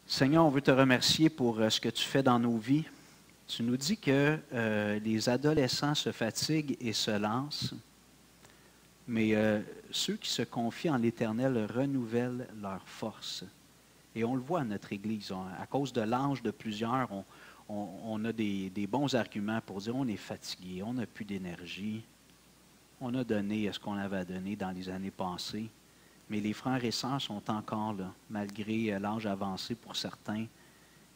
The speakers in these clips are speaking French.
Seigneur, on veut te remercier pour ce que tu fais dans nos vies. Tu nous dis que les adolescents se fatiguent et se lancent, mais ceux qui se confient en l'Éternel renouvellent leur force. Et on le voit à notre Église. À cause de l'âge de plusieurs, on a des bons arguments pour dire on est fatigué, on n'a plus d'énergie. On a donné ce qu'on avait à donner dans les années passées. Mais les frères et sœurs sont encore là, malgré l'âge avancé pour certains.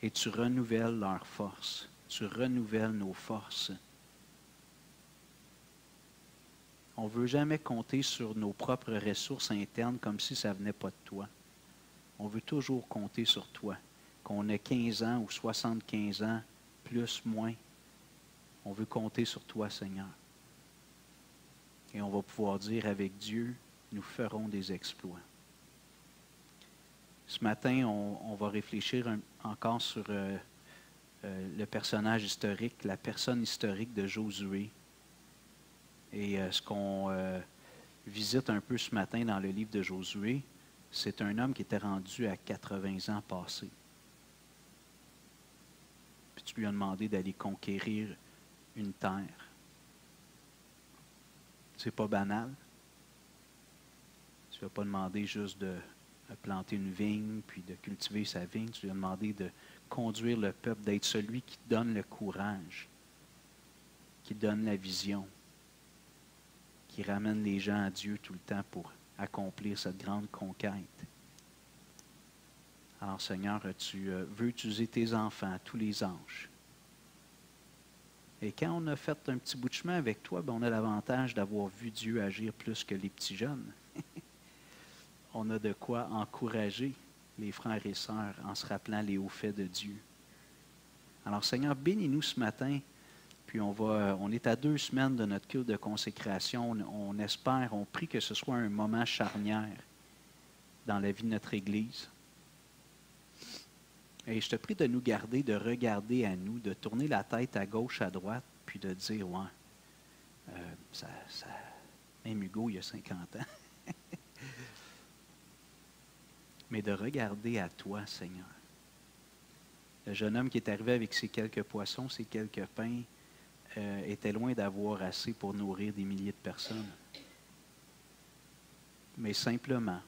Et tu renouvelles leur force. Tu renouvelles nos forces. On ne veut jamais compter sur nos propres ressources internes comme si ça ne venait pas de toi. On veut toujours compter sur toi. Qu'on ait 15 ans ou 75 ans, plus, moins. On veut compter sur toi, Seigneur. Et on va pouvoir dire avec Dieu, nous ferons des exploits. Ce matin, on va réfléchir encore sur le personnage historique, la personne historique de Josué. Et ce qu'on visite un peu ce matin dans le livre de Josué, c'est un homme qui était rendu à 80 ans passés. Puis tu lui as demandé d'aller conquérir une terre. C'est pas banal. Tu ne lui as pas demandé juste de planter une vigne, puis de cultiver sa vigne. Tu lui as demandé de conduire le peuple, d'être celui qui donne le courage, qui donne la vision, qui ramène les gens à Dieu tout le temps pour accomplir cette grande conquête. Alors Seigneur, tu veux utiliser tes enfants, tous les anges. Et quand on a fait un petit bout de chemin avec toi, on a l'avantage d'avoir vu Dieu agir plus que les petits jeunes. On a de quoi encourager les frères et sœurs en se rappelant les hauts faits de Dieu. Alors Seigneur, bénis-nous ce matin. Puis on est à 2 semaines de notre culte de consécration. On espère, on prie que ce soit un moment charnière dans la vie de notre Église. Et je te prie de nous garder, de regarder à nous, de tourner la tête à gauche, à droite, puis de dire, ouais, même Hugo, il y a 50 ans. Mais de regarder à toi, Seigneur. Le jeune homme qui est arrivé avec ses quelques poissons, ses quelques pains, était loin d'avoir assez pour nourrir des milliers de personnes. Mais simplement,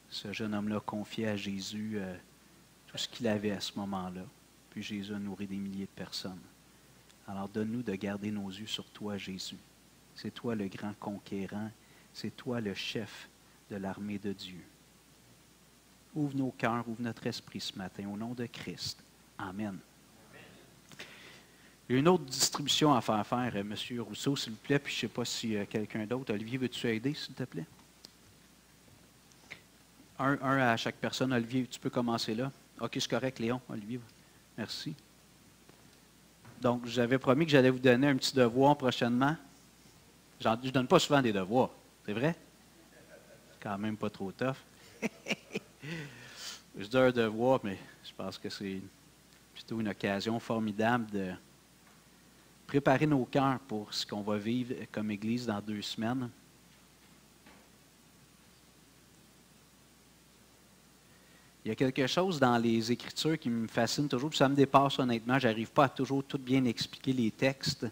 ce jeune homme-là confiait à Jésus tout ce qu'il avait à ce moment-là. Puis Jésus a nourri des milliers de personnes. Alors donne-nous de garder nos yeux sur toi, Jésus. C'est toi le grand conquérant. C'est toi le chef de l'armée de Dieu. Ouvre nos cœurs, ouvre notre esprit ce matin, au nom de Christ. Amen. Il y a une autre distribution à faire, M. Rousseau, s'il vous plaît, puis je ne sais pas si quelqu'un d'autre. Olivier, veux-tu aider, s'il te plaît? Un à chaque personne. Olivier, tu peux commencer là. OK, c'est correct, Léon. Olivier, merci. Donc, j'avais promis que j'allais vous donner un petit devoir prochainement. Je ne donne pas souvent des devoirs, c'est vrai? C'est quand même pas trop tough. Je dis un devoir, mais je pense que c'est plutôt une occasion formidable de préparer nos cœurs pour ce qu'on va vivre comme Église dans 2 semaines. Il y a quelque chose dans les Écritures qui me fascine toujours, puis ça me dépasse honnêtement. Je n'arrive pas à toujours tout bien expliquer les textes.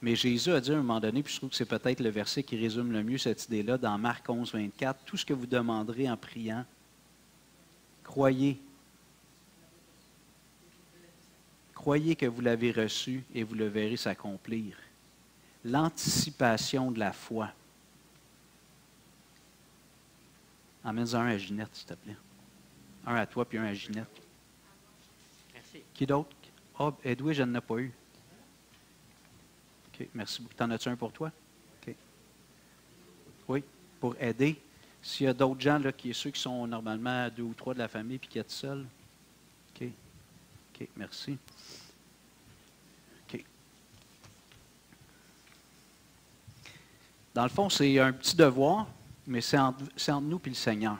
Mais Jésus a dit à un moment donné, puis je trouve que c'est peut-être le verset qui résume le mieux cette idée-là, dans Marc 11, 24, « Tout ce que vous demanderez en priant, croyez. Croyez que vous l'avez reçu et vous le verrez s'accomplir. » L'anticipation de la foi. Emmène-en un à Ginette, s'il te plaît. Un à toi, puis un à Ginette. Merci. Qui d'autre? Ah, Edouard, je n'en ai pas eu. OK, merci beaucoup. T'en as-tu un pour toi? OK. Oui, pour aider. S'il y a d'autres gens, là, ceux qui sont normalement 2 ou 3 de la famille, puis qui sont seuls. OK. OK, merci. OK. Dans le fond, c'est un petit devoir, mais c'est entre nous et le Seigneur.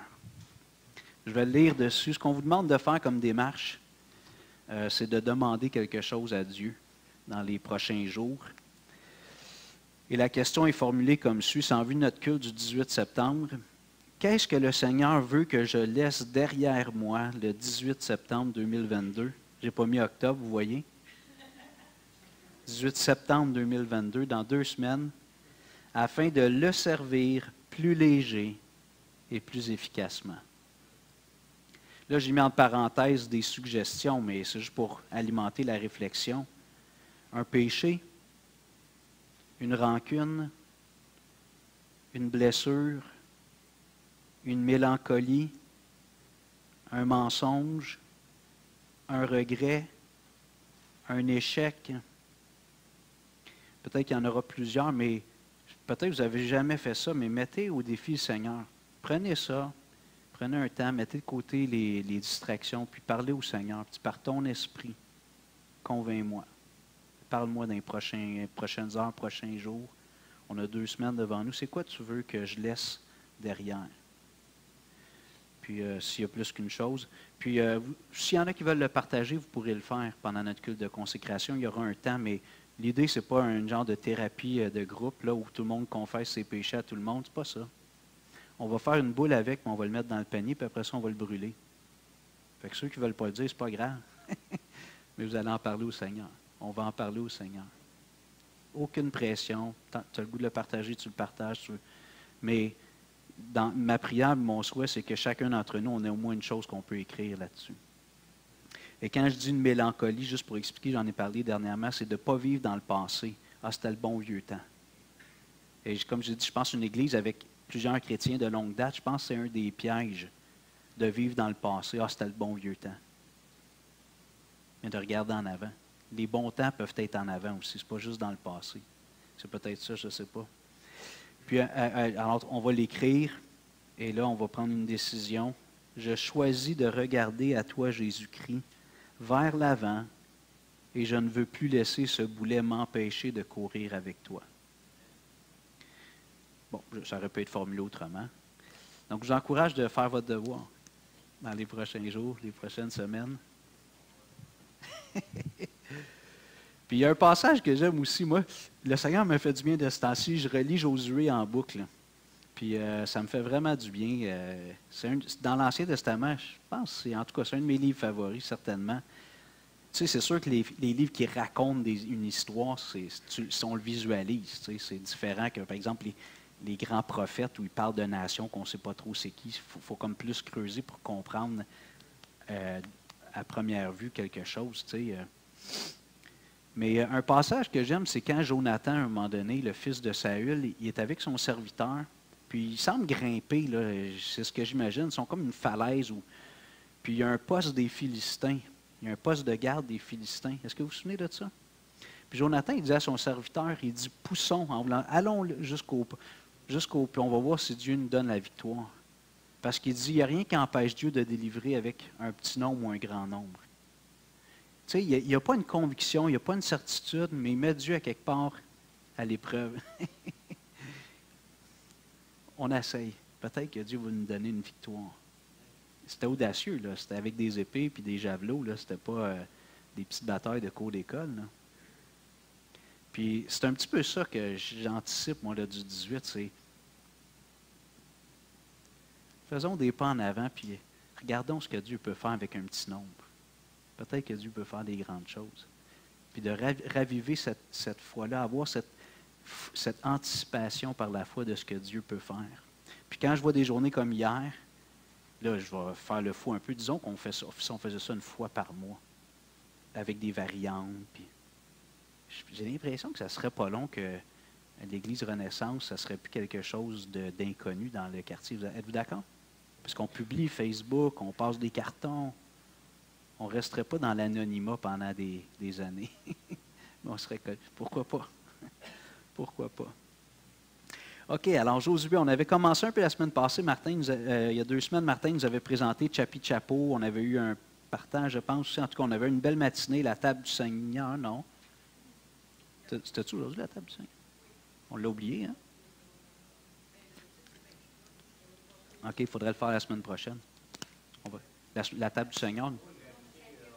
Je vais le lire dessus. Ce qu'on vous demande de faire comme démarche, c'est de demander quelque chose à Dieu dans les prochains jours. Et la question est formulée comme suit. C'est en vue de notre culte du 18 septembre. qu'est-ce que le Seigneur veut que je laisse derrière moi le 18 septembre 2022? Je n'ai pas mis octobre, vous voyez. 18 septembre 2022, dans 2 semaines, afin de le servir plus léger et plus efficacement. Là, j'ai mis en parenthèse des suggestions, mais c'est juste pour alimenter la réflexion. Un péché, une rancune, une blessure, une mélancolie, un mensonge, un regret, un échec. Peut-être qu'il y en aura plusieurs, mais peut-être que vous n'avez jamais fait ça, mais mettez au défi le Seigneur. Prenez ça, prenez un temps, mettez de côté les distractions, puis parlez au Seigneur. Puis par ton esprit, convainc-moi. Parle-moi dans les prochaines heures, prochains jours. On a 2 semaines devant nous. C'est quoi tu veux que je laisse derrière? Puis s'il y a plus qu'une chose. Puis s'il y en a qui veulent le partager, vous pourrez le faire pendant notre culte de consécration. Il y aura un temps, mais l'idée, ce n'est pas un genre de thérapie de groupe là, où tout le monde confesse ses péchés à tout le monde. C'est pas ça. On va faire une boule avec, puis on va le mettre dans le panier, puis après ça, on va le brûler. Fait que ceux qui ne veulent pas le dire, c'est pas grave. Mais vous allez en parler au Seigneur. On va en parler au Seigneur. Aucune pression. Tu as le goût de le partager, tu le partages. Mais dans ma prière, mon souhait, c'est que chacun d'entre nous, on ait au moins une chose qu'on peut écrire là-dessus. Et quand je dis une mélancolie, juste pour expliquer, j'en ai parlé dernièrement, c'est de ne pas vivre dans le passé. Ah, c'était le bon vieux temps. Et comme je dis, je pense une église avec plusieurs chrétiens de longue date, je pense que c'est un des pièges de vivre dans le passé. Ah, c'était le bon vieux temps. Mais de regarder en avant. Les bons temps peuvent être en avant aussi. Ce n'est pas juste dans le passé. C'est peut-être ça, je ne sais pas. Puis, alors, on va l'écrire. Et là, on va prendre une décision. Je choisis de regarder à toi, Jésus-Christ, vers l'avant. Et je ne veux plus laisser ce boulet m'empêcher de courir avec toi. Bon, ça aurait pu être formulé autrement. Donc, je vous encourage de faire votre devoir dans les prochains jours, les prochaines semaines. Puis il y a un passage que j'aime aussi, moi. Le Seigneur me fait du bien de ce temps-ci. Je relis Josué en boucle. Puis ça me fait vraiment du bien. Dans l'Ancien Testament, je pense, en tout cas, c'est un de mes livres favoris, certainement. Tu sais, c'est sûr que les livres qui racontent une histoire, on le visualise. Tu sais, c'est différent que, par exemple, les grands prophètes où ils parlent de nations qu'on ne sait pas trop c'est qui. Il faut comme plus creuser pour comprendre à première vue quelque chose. Tu sais. Mais un passage que j'aime, c'est quand Jonathan, à un moment donné, le fils de Saül, il est avec son serviteur, puis il semble grimper, là, c'est ce que j'imagine, ils sont comme une falaise, puis il y a un poste des Philistins, il y a un poste de garde des Philistins. Est-ce que vous vous souvenez de ça? Puis Jonathan, il dit à son serviteur, il dit, poussons, allons jusqu'au puis on va voir si Dieu nous donne la victoire. Parce qu'il dit, il n'y a rien qui empêche Dieu de délivrer avec un petit nombre ou un grand nombre. Tu sais, il n'y a pas une conviction, il n'y a pas une certitude, mais il met Dieu à quelque part à l'épreuve. On essaye. Peut-être que Dieu va nous donner une victoire. C'était audacieux, là. C'était avec des épées et des javelots, là. C'était pas des petites batailles de cours d'école, là. Puis c'est un petit peu ça que j'anticipe, moi, là, du 18, c'est faisons des pas en avant, puis regardons ce que Dieu peut faire avec un petit nombre. Peut-être que Dieu peut faire des grandes choses. Puis de raviver cette foi-là, avoir cette anticipation par la foi de ce que Dieu peut faire. Puis quand je vois des journées comme hier, là, je vais faire le fou un peu. Disons qu'on fait ça, si on faisait ça une fois par mois, avec des variantes. Puis j'ai l'impression que ça ne serait pas long que l'Église Renaissance, ça ne serait plus quelque chose d'inconnu dans le quartier. Êtes-vous d'accord? Parce qu'on publie Facebook, on passe des cartons. On ne resterait pas dans l'anonymat pendant des années. Mais on serait... Pourquoi pas? Pourquoi pas? OK, alors Josué, on avait commencé un peu la semaine passée. Martin, il y a 2 semaines, Martin nous avait présenté Chapi Chapeau. On avait eu un partage, je pense aussi. En tout cas, on avait eu une belle matinée, la table du Seigneur, non? C'était-tu aujourd'hui la table du Seigneur? On l'a oublié, hein? OK, il faudrait le faire la semaine prochaine. La table du Seigneur.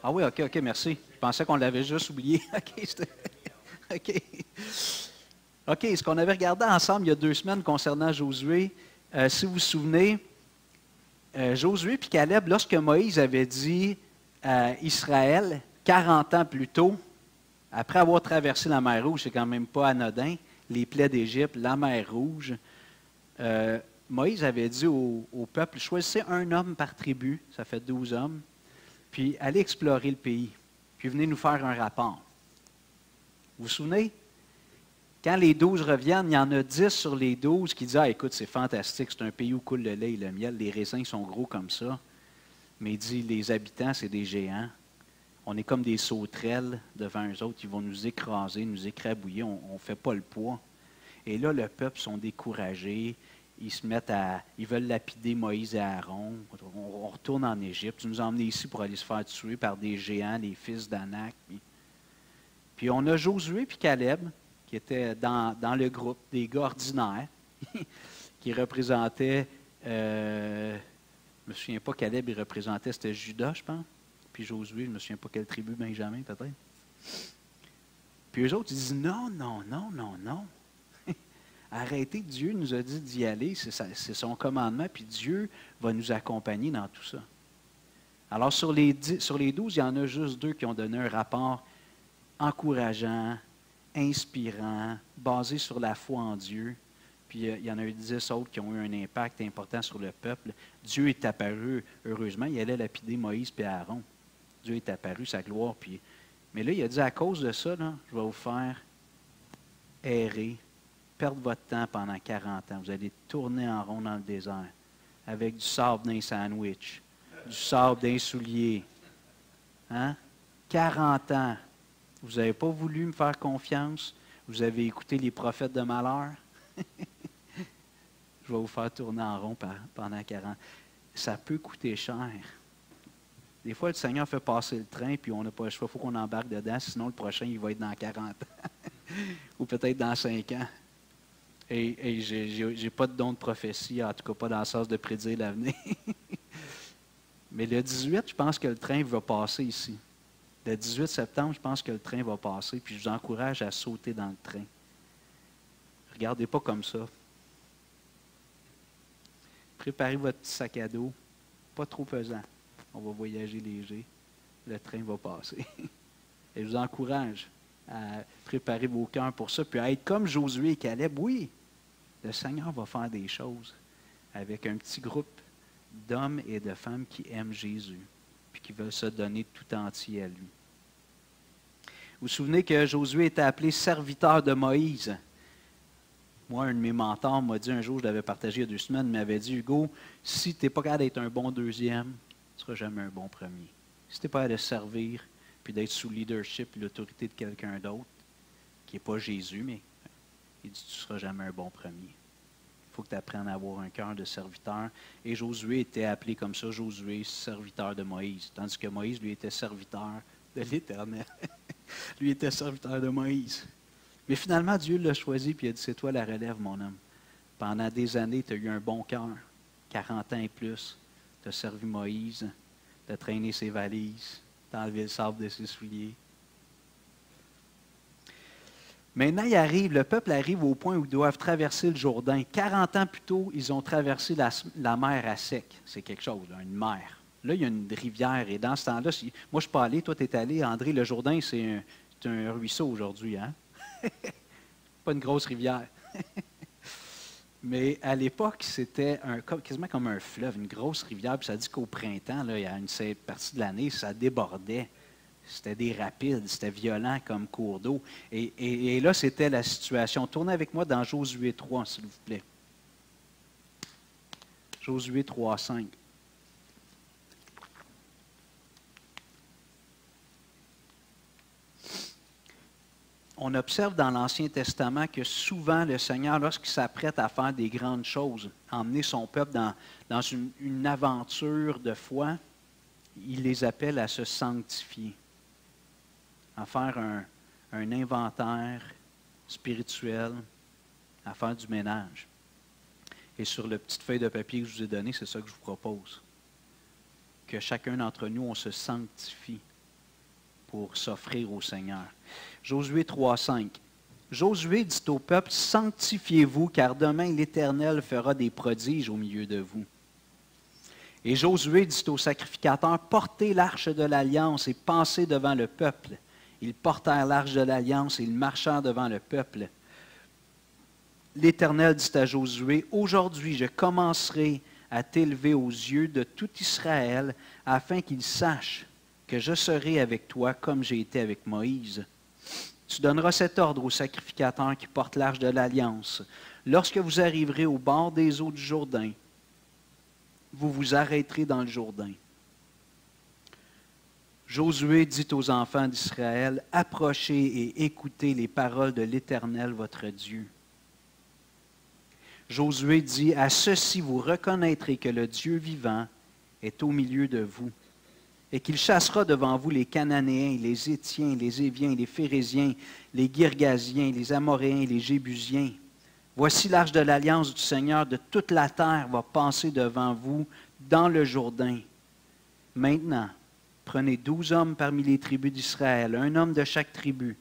Ah oui, OK, merci. Je pensais qu'on l'avait juste oublié. OK. OK, ce qu'on avait regardé ensemble il y a 2 semaines concernant Josué, si vous vous souvenez, Josué et Caleb, lorsque Moïse avait dit à Israël, 40 ans plus tôt, après avoir traversé la mer Rouge, c'est quand même pas anodin, les plaies d'Égypte, la mer Rouge, Moïse avait dit au peuple, choisissez un homme par tribu, ça fait 12 hommes, puis allez explorer le pays, puis venez nous faire un rapport. Vous vous souvenez? Quand les 12 reviennent, il y en a 10 sur les 12 qui disent « Ah, écoute, c'est fantastique, c'est un pays où coule le lait et le miel, les raisins sont gros comme ça. » Mais il dit « Les habitants, c'est des géants. On est comme des sauterelles devant eux autres, ils vont nous écraser, nous écrabouiller, on ne fait pas le poids. » Et là, le peuple sont découragés, ils veulent lapider Moïse et Aaron. On retourne en Égypte, tu nous as emmenés ici pour aller se faire tuer par des géants, les fils d'Anak. Puis on a Josué puis Caleb, qui étaient dans le groupe des gars ordinaires, qui représentaient, je ne me souviens pas, Caleb, il représentait, c'était Judas, je pense. Puis Josué, je ne me souviens pas quelle tribu, Benjamin, peut-être. Puis eux autres, ils disent non, non, non, non, non. Arrêtez, Dieu nous a dit d'y aller, c'est son commandement, puis Dieu va nous accompagner dans tout ça. Alors sur les 12, il y en a juste 2 qui ont donné un rapport encourageant, inspirant, basé sur la foi en Dieu. Puis il y en a eu 10 autres qui ont eu un impact important sur le peuple. Dieu est apparu, heureusement, il allait lapider Moïse et Aaron. Dieu est apparu, sa gloire. Mais là, il a dit, à cause de ça, là, je vais vous faire errer, perdre votre temps pendant 40 ans. Vous allez tourner en rond dans le désert, avec du sable dans les sandwichs, du sable dans les souliers. Hein? 40 ans. Vous n'avez pas voulu me faire confiance. Vous avez écouté les prophètes de malheur. Je vais vous faire tourner en rond pendant 40 ans. Ça peut coûter cher. Des fois, le Seigneur fait passer le train, puis on n'a pas le choix. Il faut qu'on embarque dedans, sinon le prochain, il va être dans 40 ans. Ou peut-être dans 5 ans. Et je n'ai pas de don de prophétie, en tout cas pas dans le sens de prédire l'avenir. Mais le 18, je pense que le train va passer ici. Le 18 septembre, je pense que le train va passer, puis je vous encourage à sauter dans le train. Regardez pas comme ça. Préparez votre petit sac à dos, pas trop pesant. On va voyager léger. Le train va passer. Et je vous encourage à préparer vos cœurs pour ça, puis à être comme Josué et Caleb. Oui, le Seigneur va faire des choses avec un petit groupe d'hommes et de femmes qui aiment Jésus, puis qui veulent se donner tout entier à lui. Vous vous souvenez que Josué était appelé serviteur de Moïse. Moi, un de mes mentors m'a dit un jour, je l'avais partagé il y a 2 semaines, il m'avait dit, Hugo, si tu n'es pas capable d'être un bon deuxième, tu ne seras jamais un bon premier. Si tu n'es pas capable de servir, puis d'être sous leadership et l'autorité de quelqu'un d'autre, qui n'est pas Jésus, mais il dit, tu ne seras jamais un bon premier. Il faut que tu apprennes à avoir un cœur de serviteur. Et Josué était appelé comme ça, Josué, serviteur de Moïse. Tandis que Moïse, lui, était serviteur de l'Éternel. Lui était serviteur de Moïse. Mais finalement, Dieu l'a choisi, puis il a dit, c'est toi la relève, mon homme. Pendant des années, tu as eu un bon cœur, 40 ans et plus. Tu as servi Moïse, tu as traîné ses valises, tu as enlevé le sable de ses souliers. Maintenant, le peuple arrive au point où ils doivent traverser le Jourdain. 40 ans plus tôt, ils ont traversé la mer à sec. C'est quelque chose, là, une mer. Là, il y a une rivière, et dans ce temps-là, moi, je ne suis pas allé, toi, tu es allé, André, le Jourdain, c'est un ruisseau aujourd'hui, hein? Pas une grosse rivière. Mais à l'époque, c'était quasiment comme un fleuve, une grosse rivière. Puis ça dit qu'au printemps, là, il y a une partie de l'année, ça débordait. C'était des rapides, c'était violent comme cours d'eau. Et là, c'était la situation. Tournez avec moi dans Josué 3, s'il vous plaît. Josué 3, 5. On observe dans l'Ancien Testament que souvent le Seigneur, lorsqu'il s'apprête à faire des grandes choses, emmener son peuple dans une aventure de foi, il les appelle à se sanctifier, à faire un inventaire spirituel, à faire du ménage. Et sur la petite feuille de papier que je vous ai donnée, c'est ça que je vous propose. Que chacun d'entre nous, on se sanctifie pour s'offrir au Seigneur. Josué 3,5. Josué dit au peuple, sanctifiez-vous, car demain l'Éternel fera des prodiges au milieu de vous. Et Josué dit aux sacrificateurs, portez l'arche de l'Alliance et passez devant le peuple. Ils portèrent l'arche de l'Alliance et ils marchèrent devant le peuple. L'Éternel dit à Josué, aujourd'hui je commencerai à t'élever aux yeux de tout Israël, afin qu'ils sachent que je serai avec toi comme j'ai été avec Moïse. Tu donneras cet ordre aux sacrificateurs qui portent l'arche de l'Alliance. Lorsque vous arriverez au bord des eaux du Jourdain, vous vous arrêterez dans le Jourdain. Josué dit aux enfants d'Israël, approchez et écoutez les paroles de l'Éternel votre Dieu. Josué dit, à ceci vous reconnaîtrez que le Dieu vivant est au milieu de vous, et qu'il chassera devant vous les Cananéens, les Héthiens, les Éviens, les Phéréziens, les Girgasiens, les Amoréens, les Jébusiens. Voici l'arche de l'alliance du Seigneur de toute la terre va passer devant vous dans le Jourdain. Maintenant, prenez 12 hommes parmi les tribus d'Israël, un homme de chaque tribu.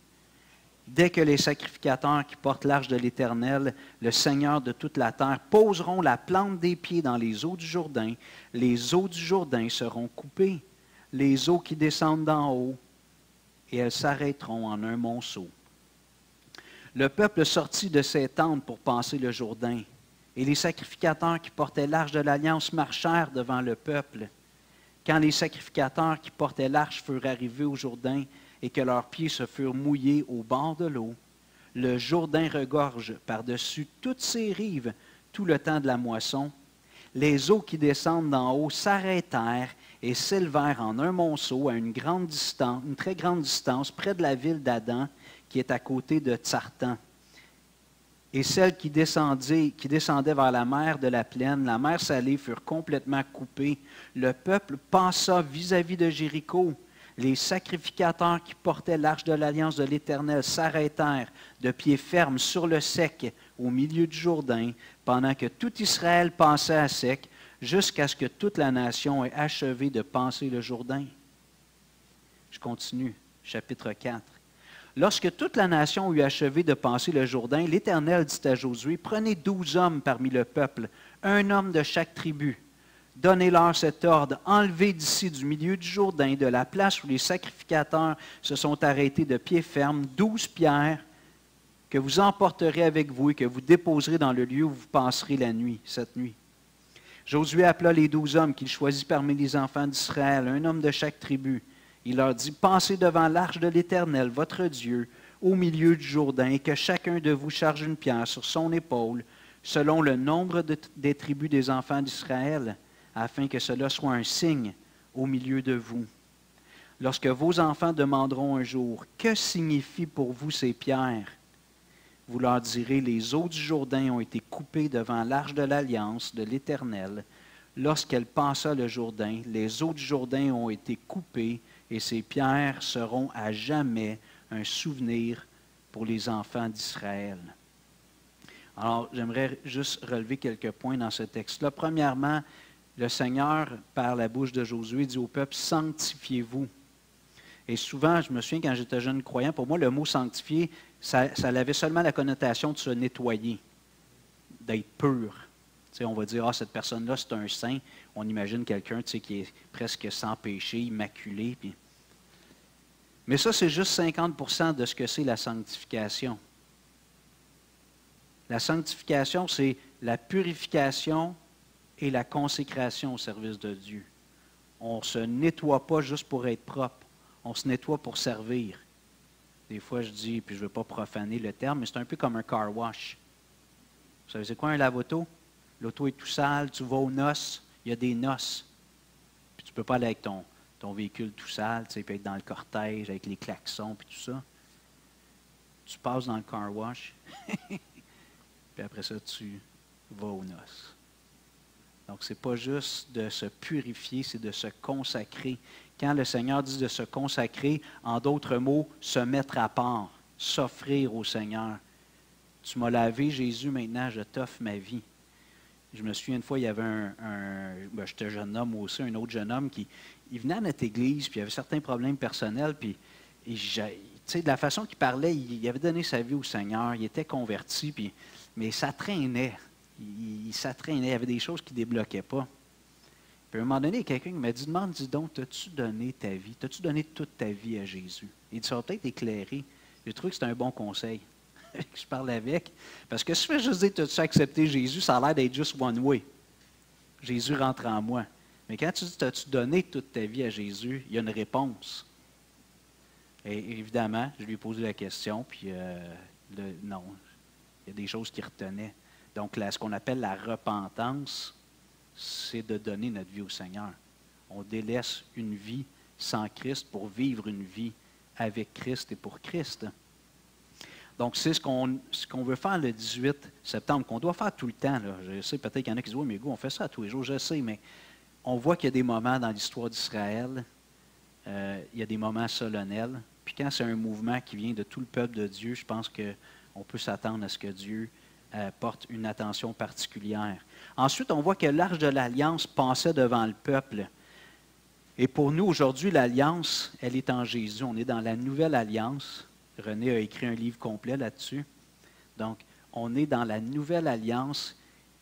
Dès que les sacrificateurs qui portent l'arche de l'Éternel, le Seigneur de toute la terre, poseront la plante des pieds dans les eaux du Jourdain, les eaux du Jourdain seront coupées, les eaux qui descendent d'en haut, et elles s'arrêteront en un monceau. Le peuple sortit de ses tentes pour passer le Jourdain, et les sacrificateurs qui portaient l'arche de l'Alliance marchèrent devant le peuple. Quand les sacrificateurs qui portaient l'arche furent arrivés au Jourdain, et que leurs pieds se furent mouillés au bord de l'eau, le Jourdain regorge par-dessus toutes ses rives tout le temps de la moisson. Les eaux qui descendent d'en haut s'arrêtèrent et s'élevèrent en un monceau à une très grande distance, près de la ville d'Adam, qui est à côté de Tsartan. Et celles qui descendaient vers la mer de la plaine, la mer salée, furent complètement coupées. Le peuple passa vis-à-vis de Jéricho. Les sacrificateurs qui portaient l'arche de l'Alliance de l'Éternel s'arrêtèrent de pied ferme sur le sec au milieu du Jourdain, pendant que tout Israël passait à sec, jusqu'à ce que toute la nation ait achevé de passer le Jourdain. Je continue, chapitre 4. Lorsque toute la nation eut achevé de passer le Jourdain, l'Éternel dit à Josué, prenez 12 hommes parmi le peuple, un homme de chaque tribu. Donnez-leur cet ordre, enlevez d'ici du milieu du Jourdain, de la place où les sacrificateurs se sont arrêtés de pied ferme, 12 pierres que vous emporterez avec vous et que vous déposerez dans le lieu où vous passerez la nuit, cette nuit. Josué appela les 12 hommes qu'il choisit parmi les enfants d'Israël, un homme de chaque tribu. Il leur dit, passez devant l'arche de l'Éternel, votre Dieu, au milieu du Jourdain, et que chacun de vous charge une pierre sur son épaule, selon le nombre des tribus des enfants d'Israël, afin que cela soit un signe au milieu de vous. Lorsque vos enfants demanderont un jour, que signifient pour vous ces pierres? Vous leur direz, les eaux du Jourdain ont été coupées devant l'arche de l'Alliance de l'Éternel. Lorsqu'elle passa le Jourdain, les eaux du Jourdain ont été coupées et ces pierres seront à jamais un souvenir pour les enfants d'Israël. Alors, j'aimerais juste relever quelques points dans ce texte-là. Premièrement, le Seigneur, par la bouche de Josué, dit au peuple, sanctifiez-vous. Et souvent, je me souviens quand j'étais jeune croyant, pour moi, le mot sanctifier, ça avait seulement la connotation de se nettoyer, d'être pur. Tu sais, on va dire, cette personne-là, c'est un saint. On imagine quelqu'un qui est presque sans péché, immaculé. Mais ça, c'est juste 50% de ce que c'est la sanctification. La sanctification, c'est la purification et la consécration au service de Dieu. On ne se nettoie pas juste pour être propre. On se nettoie pour servir. Des fois, je dis, puis je ne veux pas profaner le terme, mais c'est un peu comme un car wash. Vous savez, c'est quoi un lave-auto? L'auto est tout sale, tu vas aux noces, il y a des noces. Puis tu ne peux pas aller avec ton véhicule tout sale, tu sais, puis être dans le cortège avec les klaxons, puis tout ça. Tu passes dans le car wash, puis après ça, tu vas aux noces. Donc, ce n'est pas juste de se purifier, c'est de se consacrer. Quand le Seigneur dit de se consacrer, en d'autres mots, se mettre à part, s'offrir au Seigneur. Tu m'as lavé, Jésus, maintenant je t'offre ma vie. Je me souviens une fois, il y avait j'étais jeune homme aussi, un autre jeune homme il venait à notre église, puis il avait certains problèmes personnels, puis tu sais, de la façon qu'il parlait, il avait donné sa vie au Seigneur, il était converti, mais ça traînait. Il y avait des choses qui ne débloquaient pas. Puis à un moment donné, il y a quelqu'un qui m'a dit, dis donc, t'as-tu donné ta vie? T'as-tu donné toute ta vie à Jésus? Il dit, ça va peut-être éclairer. J'ai trouvé que c'était un bon conseil. Je parle avec. Parce que si je fais juste dire, t'as-tu accepté Jésus, ça a l'air d'être juste one way. Jésus rentre en moi. Mais quand tu dis, t'as-tu donné toute ta vie à Jésus, il y a une réponse. Et évidemment, je lui ai posé la question, puis non, il y a des choses qui retenaient. Donc, ce qu'on appelle la repentance, c'est de donner notre vie au Seigneur. On délaisse une vie sans Christ pour vivre une vie avec Christ et pour Christ. Donc, c'est ce qu'on veut faire le 18 septembre, qu'on doit faire tout le temps. Là. Je sais peut-être qu'il y en a qui disent, oui, mais on fait ça tous les jours, je sais, mais on voit qu'il y a des moments dans l'histoire d'Israël, il y a des moments solennels. Puis quand c'est un mouvement qui vient de tout le peuple de Dieu, je pense qu'on peut s'attendre à ce que Dieu porte une attention particulière. Ensuite, on voit que l'Arche de l'Alliance passait devant le peuple. Et pour nous, aujourd'hui, l'Alliance, elle est en Jésus. On est dans la Nouvelle Alliance. René a écrit un livre complet là-dessus. Donc, on est dans la Nouvelle Alliance.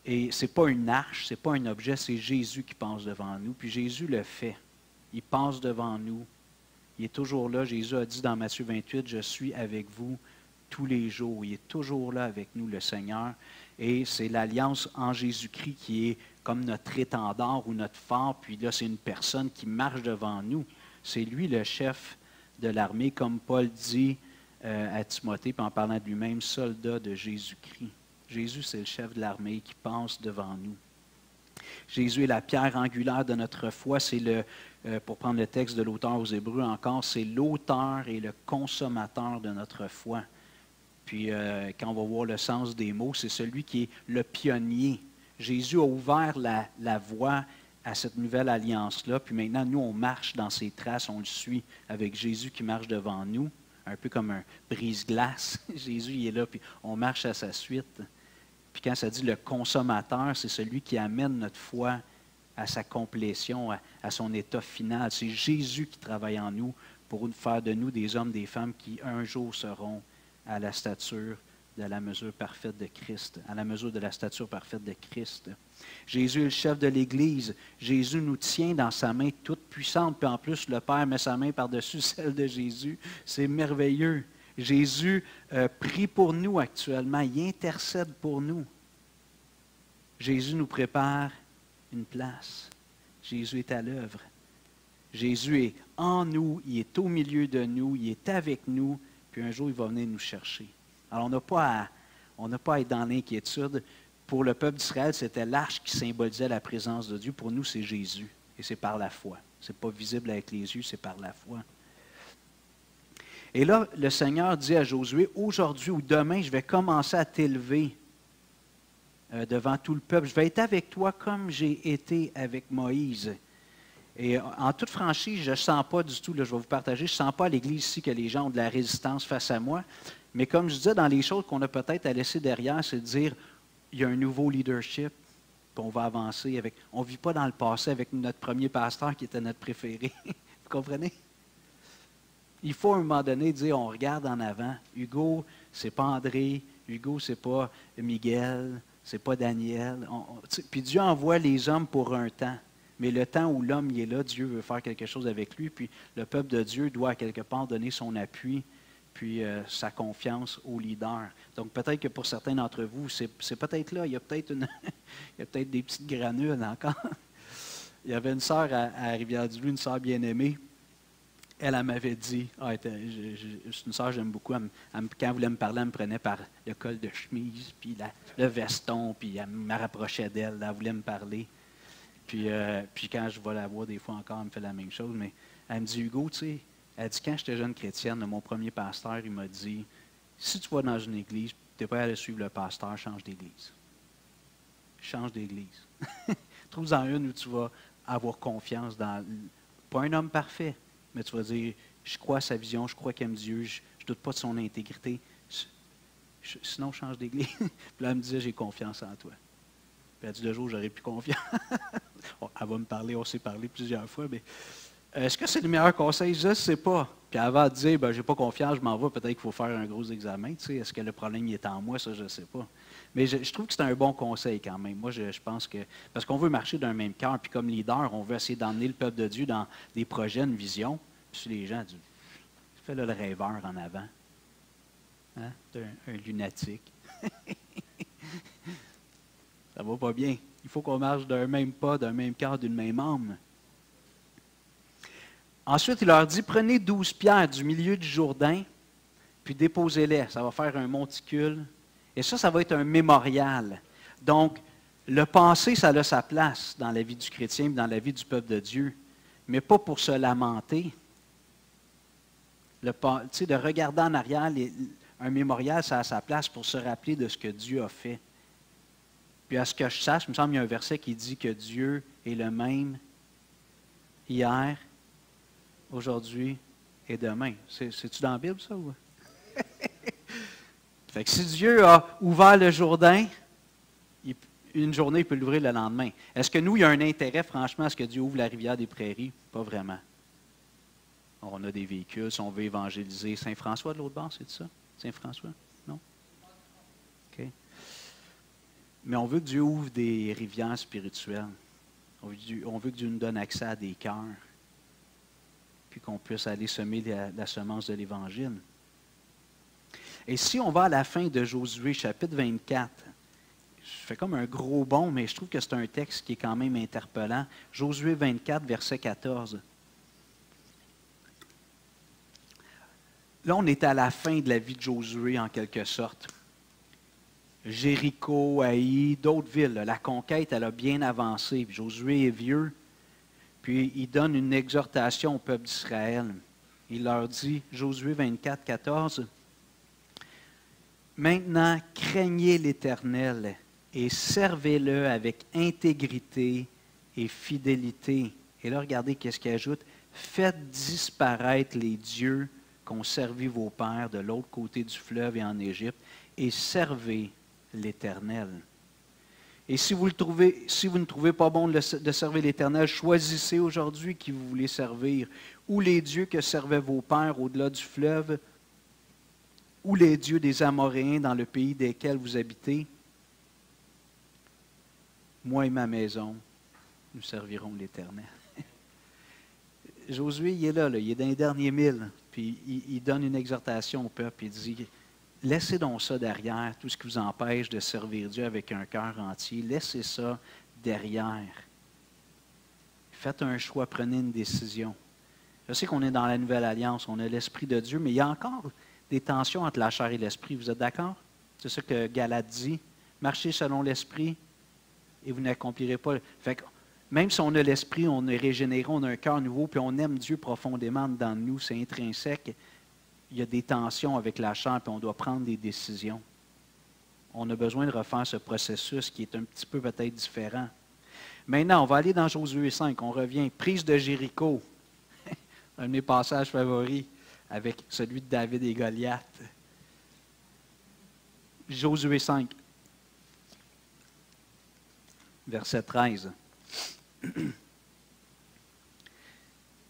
Et ce n'est pas une arche, ce n'est pas un objet, c'est Jésus qui passe devant nous. Puis Jésus le fait. Il passe devant nous. Il est toujours là. Jésus a dit dans Matthieu 28, « Je suis avec vous tous les jours. » Il est toujours là avec nous, le Seigneur. Et c'est l'alliance en Jésus-Christ qui est comme notre étendard ou notre phare. Puis là, c'est une personne qui marche devant nous. C'est lui le chef de l'armée, comme Paul dit à Timothée, puis en parlant de lui-même, soldat de Jésus-Christ. Jésus, c'est le chef de l'armée qui passe devant nous. Jésus est la pierre angulaire de notre foi. C'est pour prendre le texte de l'auteur aux Hébreux encore, c'est l'auteur et le consommateur de notre foi. Puis quand on va voir le sens des mots, c'est celui qui est le pionnier. Jésus a ouvert la voie à cette nouvelle alliance-là. Puis maintenant, nous, on marche dans ses traces, on le suit avec Jésus qui marche devant nous, un peu comme un brise-glace. Jésus, il est là, puis on marche à sa suite. Puis quand ça dit le consommateur, c'est celui qui amène notre foi à sa complétion, à son état final. C'est Jésus qui travaille en nous pour faire de nous des hommes, des femmes qui un jour seront à la stature de la mesure parfaite de Christ, à la mesure de la stature parfaite de Christ. Jésus est le chef de l'Église. Jésus nous tient dans sa main toute puissante, puis en plus, le Père met sa main par-dessus celle de Jésus. C'est merveilleux. Jésus prie pour nous actuellement. Il intercède pour nous. Jésus nous prépare une place. Jésus est à l'œuvre. Jésus est en nous, il est au milieu de nous, il est avec nous, puis un jour, il va venir nous chercher. Alors, on n'a pas à être dans l'inquiétude. Pour le peuple d'Israël, c'était l'arche qui symbolisait la présence de Dieu. Pour nous, c'est Jésus. Et c'est par la foi. Ce n'est pas visible avec les yeux, c'est par la foi. Et là, le Seigneur dit à Josué, aujourd'hui ou demain, je vais commencer à t'élever devant tout le peuple. Je vais être avec toi comme j'ai été avec Moïse. Et en toute franchise, je ne sens pas du tout, là, je vais vous partager, je ne sens pas à l'Église ici que les gens ont de la résistance face à moi. Mais comme je disais, dans les choses qu'on a peut-être à laisser derrière, c'est de dire, il y a un nouveau leadership, puis on va avancer avec. On ne vit pas dans le passé avec notre premier pasteur qui était notre préféré. Vous comprenez? Il faut à un moment donné dire, on regarde en avant. Hugo, c'est pas André. Hugo, c'est pas Miguel. C'est pas Daniel. Puis Dieu envoie les hommes pour un temps. Mais le temps où l'homme y est là, Dieu veut faire quelque chose avec lui. Puis le peuple de Dieu doit quelque part donner son appui, puis sa confiance au leader. Donc peut-être que pour certains d'entre vous, c'est peut-être là. Il y a peut-être des petites granules encore. Il y avait une sœur à Rivière-du-Loup, une sœur bien-aimée. Elle m'avait dit, c'est une sœur que j'aime beaucoup, quand elle voulait me parler, elle me prenait par le col de chemise, puis le veston, puis elle me rapprochait d'elle, elle voulait me parler. Puis quand je vais la voir des fois encore, elle me fait la même chose, mais elle me dit, Hugo, tu sais, elle dit, quand j'étais jeune chrétienne, mon premier pasteur, il m'a dit, si tu vas dans une église, tu n'es pas allé suivre le pasteur, change d'église. Change d'église. Trouve-en une où tu vas avoir confiance dans, pas un homme parfait, mais tu vas dire, je crois à sa vision, je crois qu'il aime Dieu, je ne doute pas de son intégrité. Sinon, change d'église. Puis là, elle me disait, j'ai confiance en toi. Puis elle dit, le jour où j'aurai plus confiance. Elle va me parler, on s'est parlé plusieurs fois, mais est-ce que c'est le meilleur conseil? Je ne sais pas. Puis avant de dire, je n'ai pas confiance, je m'en vais, peut-être qu'il faut faire un gros examen. Tu sais, est-ce que le problème est en moi? Ça, je ne sais pas. Mais je trouve que c'est un bon conseil quand même. Moi, je pense que... Parce qu'on veut marcher d'un même cœur, puis comme leader, on veut essayer d'emmener le peuple de Dieu dans des projets, une vision. Puis les gens disent, fais le rêveur en avant. Hein? T'es un lunatique. Ça va pas bien. Il faut qu'on marche d'un même pas, d'un même cœur, d'une même âme. Ensuite, il leur dit, prenez 12 pierres du milieu du Jourdain, puis déposez-les. Ça va faire un monticule. Et ça va être un mémorial. Donc, le passé, ça a sa place dans la vie du chrétien, dans la vie du peuple de Dieu, mais pas pour se lamenter. De regarder en arrière, un mémorial, ça a sa place pour se rappeler de ce que Dieu a fait. Puis à ce que je sache, il me semble qu'il y a un verset qui dit que Dieu est le même hier, aujourd'hui et demain. C'est-tu dans la Bible, ça? Ou? Fait que si Dieu a ouvert le Jourdain, une journée, il peut l'ouvrir le lendemain. Est-ce que nous, il y a un intérêt, franchement, à ce que Dieu ouvre la rivière des Prairies? Pas vraiment. On a des véhicules, si on veut évangéliser. Saint-François de l'autre bord, c'est ça? Saint-François? Non? OK. Mais on veut que Dieu ouvre des rivières spirituelles. On veut que Dieu nous donne accès à des cœurs. Puis qu'on puisse aller semer la semence de l'Évangile. Et si on va à la fin de Josué, chapitre 24, je fais comme un gros bond, mais je trouve que c'est un texte qui est quand même interpellant. Josué 24, verset 14. Là, on est à la fin de la vie de Josué, en quelque sorte. Jéricho, Haï, d'autres villes. La conquête, elle a bien avancé. Puis Josué est vieux. Puis il donne une exhortation au peuple d'Israël. Il leur dit, Josué 24, 14, « Maintenant, craignez l'Éternel et servez-le avec intégrité et fidélité. » Et là, regardez qu'est-ce qu'il ajoute. « Faites disparaître les dieux qu'ont servi vos pères de l'autre côté du fleuve et en Égypte, et servez l'Éternel. » Et si vous ne trouvez pas bon de servir l'Éternel, choisissez aujourd'hui qui vous voulez servir, ou les dieux que servaient vos pères au-delà du fleuve, ou les dieux des Amoréens dans le pays desquels vous habitez. Moi et ma maison, nous servirons l'Éternel. Josué, il est là, il est dans les derniers milles, puis il donne une exhortation au peuple, il dit, laissez donc ça derrière, tout ce qui vous empêche de servir Dieu avec un cœur entier, laissez ça derrière. Faites un choix, prenez une décision. Je sais qu'on est dans la Nouvelle Alliance, on a l'Esprit de Dieu, mais il y a encore des tensions entre la chair et l'Esprit. Vous êtes d'accord? C'est ça que Galate dit. Marchez selon l'Esprit et vous n'accomplirez pas. Fait que, même si on a l'Esprit, on est régénéré, on a un cœur nouveau, puis on aime Dieu profondément dans nous, c'est intrinsèque. Il y a des tensions avec la chair, puis on doit prendre des décisions. On a besoin de refaire ce processus qui est un petit peu peut-être différent. Maintenant, on va aller dans Josué 5. On revient. Prise de Jéricho. Un de mes passages favoris avec celui de David et Goliath. Josué 5, verset 13.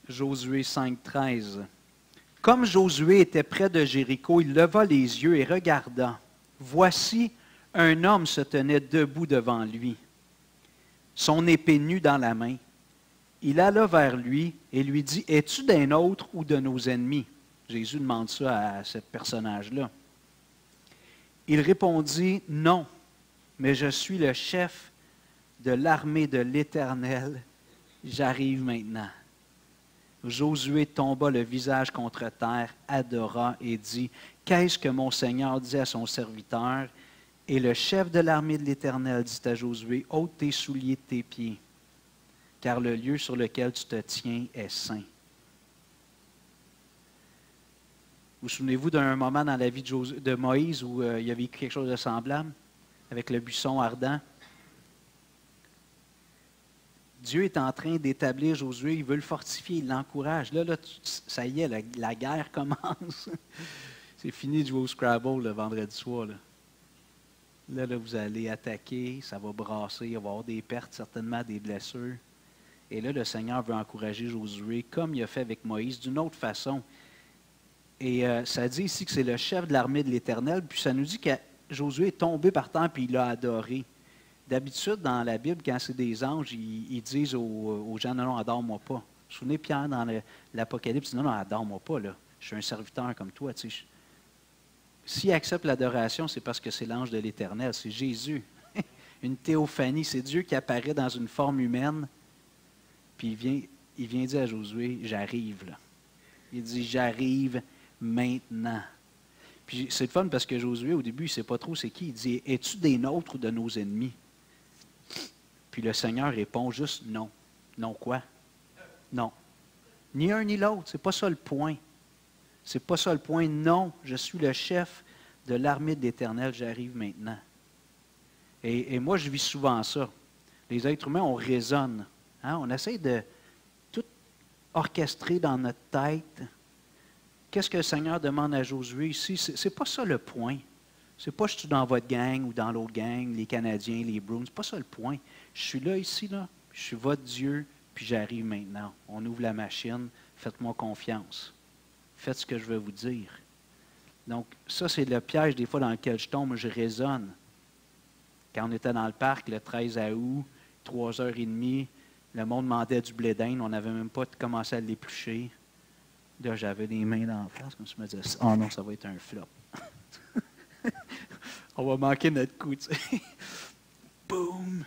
Josué 5, 13. Comme Josué était près de Jéricho, il leva les yeux et regarda. Voici, un homme se tenait debout devant lui, son épée nue dans la main. Il alla vers lui et lui dit, « Es-tu d'un autre ou de nos ennemis? » Jésus demande ça à ce personnage-là. Il répondit, « Non, mais je suis le chef de l'armée de l'Éternel. J'arrive maintenant. » Josué tomba le visage contre terre, adora et dit, « Qu'est-ce que mon Seigneur dit à son serviteur? » Et le chef de l'armée de l'Éternel dit à Josué, « Ôte tes souliers de tes pieds, car le lieu sur lequel tu te tiens est saint. » Vous souvenez-vous d'un moment dans la vie de Moïse où il a vécu quelque chose de semblable avec le buisson ardent? Dieu est en train d'établir Josué, il veut le fortifier, il l'encourage. Là, ça y est, la guerre commence. C'est fini de jouer au Scrabble le vendredi soir. Là, vous allez attaquer, ça va brasser, il va y avoir des pertes, certainement des blessures. Et là, le Seigneur veut encourager Josué, comme il a fait avec Moïse, d'une autre façon. Et ça dit ici que c'est le chef de l'armée de l'Éternel, puis ça nous dit que Josué est tombé par terre puis il l'a adoré. D'habitude, dans la Bible, quand c'est des anges, ils disent aux gens, non, non, adore-moi pas. Vous vous souvenez, Pierre, dans l'Apocalypse, non, non, adore-moi pas, là. Je suis un serviteur comme toi. Tu sais. S'il accepte l'adoration, c'est parce que c'est l'ange de l'Éternel, c'est Jésus. Une théophanie, c'est Dieu qui apparaît dans une forme humaine, puis il vient dire à Josué, j'arrive, là. Il dit, j'arrive maintenant. Puis c'est le fun parce que Josué, au début, il ne sait pas trop c'est qui. Il dit, es-tu des nôtres ou de nos ennemis? Puis le Seigneur répond juste non. Non quoi? Non. Ni un ni l'autre. C'est pas ça le point. C'est pas ça le point. Non, je suis le chef de l'armée de l'Éternel. J'arrive maintenant. Et moi, je vis souvent ça. Les êtres humains, on raisonne. Hein? On essaie de tout orchestrer dans notre tête. Qu'est-ce que le Seigneur demande à Josué ici? C'est pas ça le point. C'est pas je suis dans votre gang ou dans l'autre gang, les Canadiens, les Bruins. C'est pas ça le point. Je suis là, ici, là. Je suis votre Dieu, puis j'arrive maintenant. On ouvre la machine. Faites-moi confiance. Faites ce que je veux vous dire. Donc, ça, c'est le piège des fois dans lequel je tombe. Je raisonne. Quand on était dans le parc le 13 août, 3h30, le monde demandait du blé d'Inde. On n'avait même pas commencé à l'éplucher. Là, j'avais les mains dans la face, comme je me disais, oh non, ça va être un flop. On va manquer notre coup, tu sais. Boum!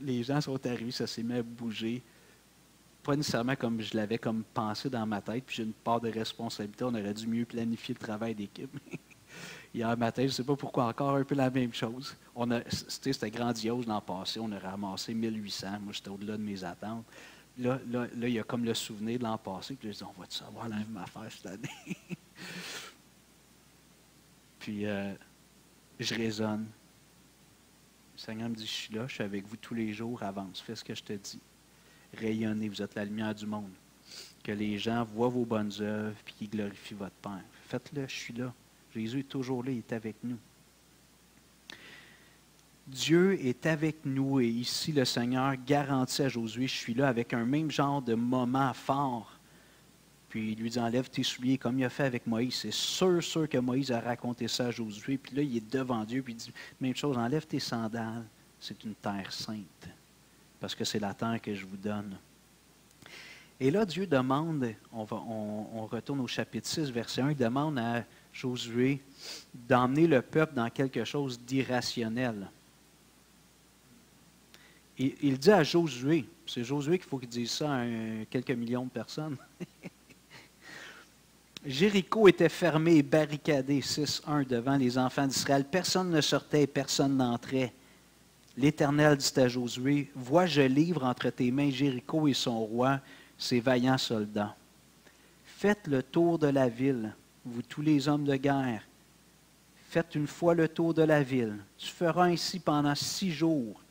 Les gens sont arrivés, ça s'est mis à bouger. Pas nécessairement comme je l'avais comme pensé dans ma tête, puis j'ai une part de responsabilité. On aurait dû mieux planifier le travail d'équipe. Hier matin, je ne sais pas pourquoi, encore un peu la même chose. C'était grandiose l'an passé. On a ramassé 1800. Moi, j'étais au-delà de mes attentes. Là, il y a comme le souvenir de l'an passé. Puis je dis, on va-tu savoir la même affaire cette année? Puis, je raisonne. Le Seigneur me dit, je suis là, je suis avec vous tous les jours, avance, fais ce que je te dis. Rayonnez, vous êtes la lumière du monde. Que les gens voient vos bonnes œuvres et qu'ils glorifient votre Père. Faites-le, je suis là. Jésus est toujours là, il est avec nous. Dieu est avec nous et ici le Seigneur garantit à Josué, je suis là avec un même genre de moment fort. Puis il lui dit, enlève tes souliers comme il a fait avec Moïse. C'est sûr que Moïse a raconté ça à Josué. Puis là, il est devant Dieu, puis il dit, même chose, enlève tes sandales. C'est une terre sainte, parce que c'est la terre que je vous donne. Et là, Dieu demande, on retourne au chapitre 6, verset 1, il demande à Josué d'emmener le peuple dans quelque chose d'irrationnel. Et il dit à Josué, c'est Josué qu'il faut qu'il dise ça à quelques millions de personnes. Jéricho était fermé et barricadé, 6-1, devant les enfants d'Israël. Personne ne sortait et personne n'entrait. L'Éternel dit à Josué, « Vois, je livre entre tes mains Jéricho et son roi, ses vaillants soldats. Faites le tour de la ville, vous tous les hommes de guerre. Faites une fois le tour de la ville. Tu feras ainsi pendant 6 jours.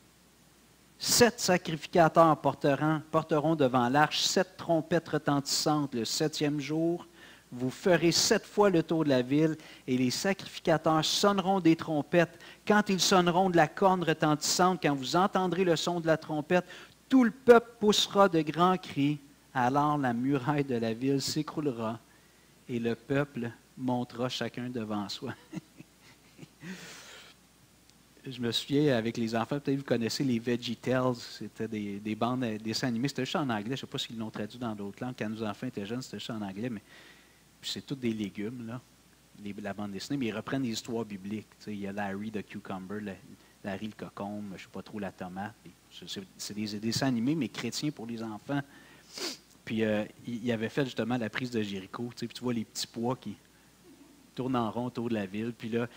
7 sacrificateurs porteront devant l'arche 7 trompettes retentissantes le 7e jour. Vous ferez 7 fois le tour de la ville, et les sacrificateurs sonneront des trompettes. Quand ils sonneront de la corne retentissante, quand vous entendrez le son de la trompette, tout le peuple poussera de grands cris. Alors la muraille de la ville s'écroulera, et le peuple montera chacun devant soi. Je me souviens avec les enfants, peut-être vous connaissez les VeggieTales, c'était des bandes dessins animés, c'était juste en anglais, je ne sais pas s'ils l'ont traduit dans d'autres langues. Quand nos enfants étaient jeunes, c'était juste en anglais, mais c'est tous des légumes, là, la bande dessinée, mais ils reprennent des histoires bibliques. Il y a Larry the Cucumber, Larry le cocombe, je ne sais pas trop la tomate. C'est des dessins animés, mais chrétiens pour les enfants. Puis il avait fait justement la prise de Jéricho, puis tu vois les petits pois qui tournent en rond autour de la ville, puis là,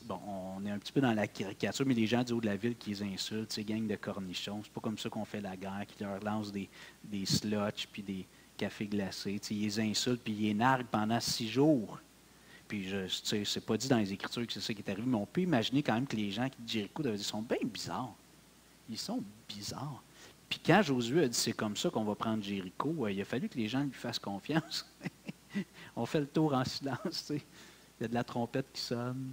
bon, on est un petit peu dans la caricature, mais les gens du haut de la ville qui les insultent, ces gangs de cornichons, c'est pas comme ça qu'on fait la guerre, qui leur lancent des slotch puis des cafés glacés. Ils les insultent puis ils les narguent pendant 6 jours. Puis, c'est pas dit dans les Écritures que c'est ça qui est arrivé, mais on peut imaginer quand même que les gens qui disent Jéricho ils sont bien bizarres. Ils sont bizarres. Puis quand Josué a dit c'est comme ça qu'on va prendre Jéricho, il a fallu que les gens lui fassent confiance. On fait le tour en silence. Il y a de la trompette qui sonne.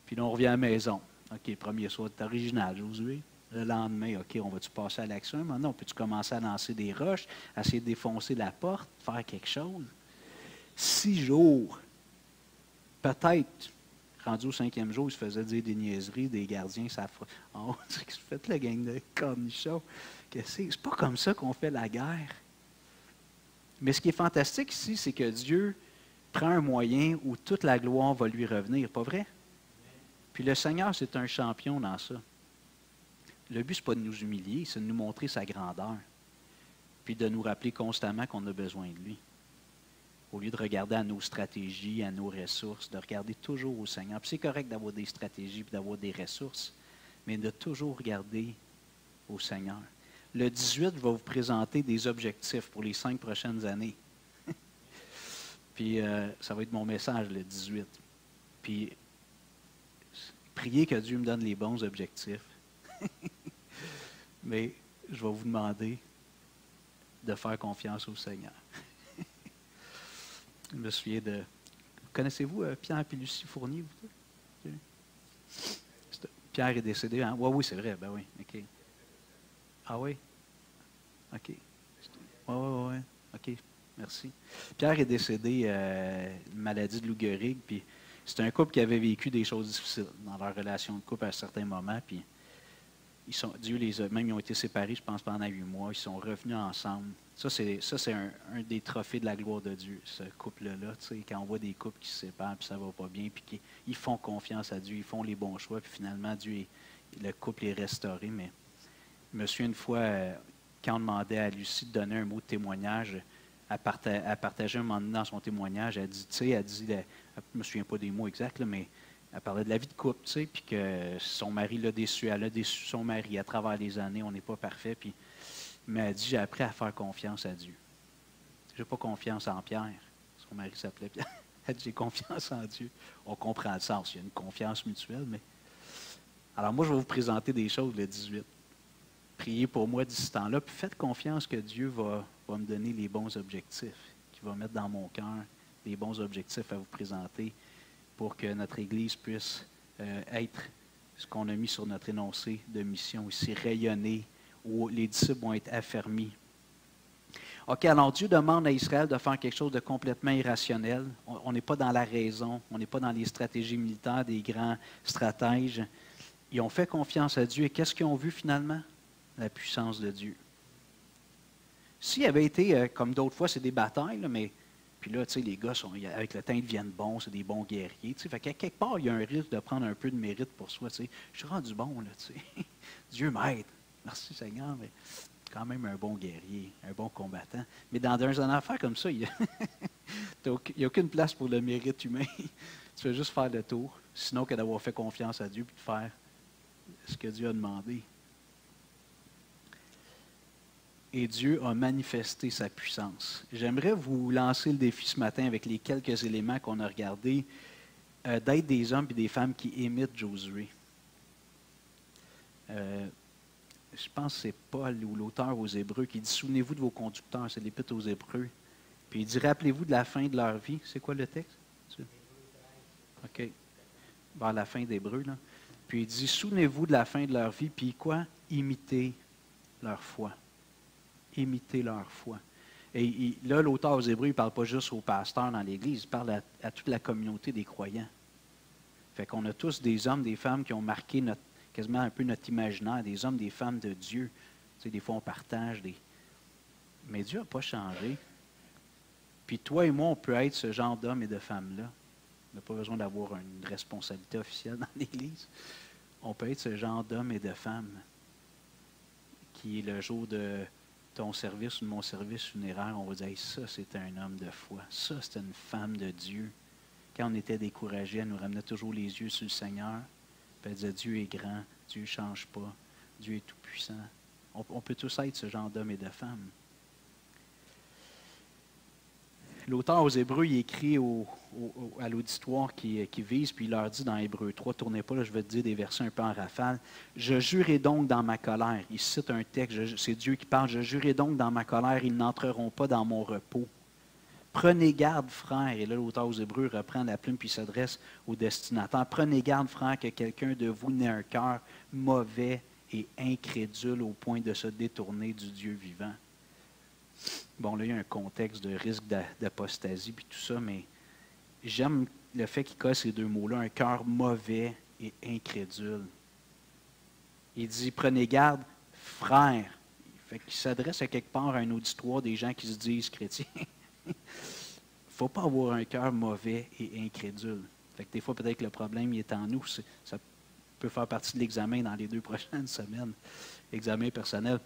Puis là, on revient à la maison. OK, premier soir, c'est original, Josué. Le lendemain, OK, on va-tu passer à l'action? Maintenant, on peut-tu commencer à lancer des roches, à essayer de défoncer la porte, faire quelque chose? 6 jours. Peut-être rendu au 5e jour, il se faisait dire des niaiseries, des gardiens, ça oh, c'est fait la gang de cornichons. C'est pas comme ça qu'on fait la guerre. Mais ce qui est fantastique ici, c'est que Dieu prend un moyen où toute la gloire va lui revenir, pas vrai? Puis le Seigneur, c'est un champion dans ça. Le but, ce n'est pas de nous humilier, c'est de nous montrer sa grandeur. Puis de nous rappeler constamment qu'on a besoin de lui. Au lieu de regarder à nos stratégies, à nos ressources, de regarder toujours au Seigneur. Puis c'est correct d'avoir des stratégies et d'avoir des ressources, mais de toujours regarder au Seigneur. Le 18, je vais vous présenter des objectifs pour les 5 prochaines années. Puis ça va être mon message, le 18. Puis priez que Dieu me donne les bons objectifs. Mais je vais vous demander de faire confiance au Seigneur. Je me souviens de... Connaissez-vous Pierre et Lucie Fournier? Vous? Pierre est décédé. Hein? Oui, c'est vrai. Ben oui. OK. Ah oui? OK. Oui. OK. Merci. Pierre est décédé d'une maladie de Lou Gehrig, puis c'est un couple qui avait vécu des choses difficiles dans leur relation de couple à un certain moment, puis Dieu les a, même ils ont été séparés, je pense, pendant 8 mois, ils sont revenus ensemble. Ça, c'est un des trophées de la gloire de Dieu, ce couple-là. Quand on voit des couples qui se séparent, puis ça ne va pas bien, puis ils font confiance à Dieu, ils font les bons choix, puis finalement, le couple est restauré. Mais je me souviens une fois, quand on demandait à Lucie de donner un mot de témoignage, elle partageait un moment donné dans son témoignage, elle dit, je ne me souviens pas des mots exacts, là, mais elle parlait de la vie de couple, puis que son mari l'a déçue, elle a déçu son mari à travers les années, on n'est pas parfait, mais elle dit, j'ai appris à faire confiance à Dieu. Je n'ai pas confiance en Pierre. Son mari s'appelait Pierre. Elle dit, j'ai confiance en Dieu. On comprend le sens, il y a une confiance mutuelle, mais... Alors moi, je vais vous présenter des choses le 18. Priez pour moi d'ici temps-là, puis faites confiance que Dieu va me donner les bons objectifs, qu'il va mettre dans mon cœur les bons objectifs à vous présenter pour que notre Église puisse être ce qu'on a mis sur notre énoncé de mission ici, rayonner, où les disciples vont être affermis. OK, alors Dieu demande à Israël de faire quelque chose de complètement irrationnel. On n'est pas dans la raison, on n'est pas dans les stratégies militaires des grands stratèges. Ils ont fait confiance à Dieu et qu'est-ce qu'ils ont vu finalement? La puissance de Dieu. S'il avait été, comme d'autres fois, c'est des batailles, là, mais puis là, tu sais, les gars, avec le temps, ils deviennent bons, c'est des bons guerriers. Tu sais, fait qu'à quelque part, il y a un risque de prendre un peu de mérite pour soi. Tu sais. Je suis rendu bon, là, tu sais. Dieu m'aide. Merci Seigneur, mais quand même un bon guerrier, un bon combattant. Mais dans une affaire comme ça, il n'y a aucune place pour le mérite humain. Tu fais juste faire le tour, sinon que d'avoir fait confiance à Dieu et de faire ce que Dieu a demandé. Et Dieu a manifesté sa puissance. J'aimerais vous lancer le défi ce matin avec les quelques éléments qu'on a regardés, d'être des hommes et des femmes qui imitent Josué. Je pense que c'est Paul ou l'auteur aux Hébreux qui dit « Souvenez-vous de vos conducteurs », c'est l'Épître aux Hébreux. Puis il dit « Rappelez-vous de la fin de leur vie ». C'est quoi le texte? OK. Vers la fin d'Hébreux, là. Puis il dit « Souvenez-vous de la fin de leur vie », puis quoi? Imitez leur foi. Imiter leur foi. Et là, l'auteur aux Hébreux, il ne parle pas juste aux pasteurs dans l'Église, il parle à toute la communauté des croyants. Fait qu'on a tous des hommes, des femmes qui ont marqué quasiment un peu notre imaginaire, des hommes, des femmes de Dieu. Tu sais, des fois, on partage des... Mais Dieu n'a pas changé. Puis toi et moi, on peut être ce genre d'hommes et de femmes-là. On n'a pas besoin d'avoir une responsabilité officielle dans l'Église. On peut être ce genre d'hommes et de femmes qui, le jour de ton service ou de mon service funéraire, on va dire hey, ça, c'était un homme de foi. Ça, c'était une femme de Dieu. Quand on était découragés, elle nous ramenait toujours les yeux sur le Seigneur. Puis elle disait Dieu est grand, Dieu ne change pas, Dieu est tout-puissant. On peut tous être ce genre d'hommes et de femmes. L'auteur aux Hébreux, il écrit à l'auditoire qui vise, puis il leur dit dans Hébreux 3, tournez pas, là, je vais te dire des versets un peu en rafale. Je jurai donc dans ma colère. Il cite un texte, c'est Dieu qui parle. Je jurai donc dans ma colère, ils n'entreront pas dans mon repos. Prenez garde, frères. Et là, l'auteur aux Hébreux reprend la plume puis s'adresse au destinataire. Prenez garde, frères, que quelqu'un de vous n'ait un cœur mauvais et incrédule au point de se détourner du Dieu vivant. Bon, là, il y a un contexte de risque d'apostasie puis tout ça, mais j'aime le fait qu'il colle ces deux mots-là, un cœur mauvais et incrédule. Il dit, prenez garde, frères. Fait qu'il s'adresse à quelque part à un auditoire des gens qui se disent chrétiens. Il ne faut pas avoir un cœur mauvais et incrédule. Fait que des fois, peut-être que le problème il est en nous. Ça peut faire partie de l'examen dans les 2 prochaines semaines. Examen personnel.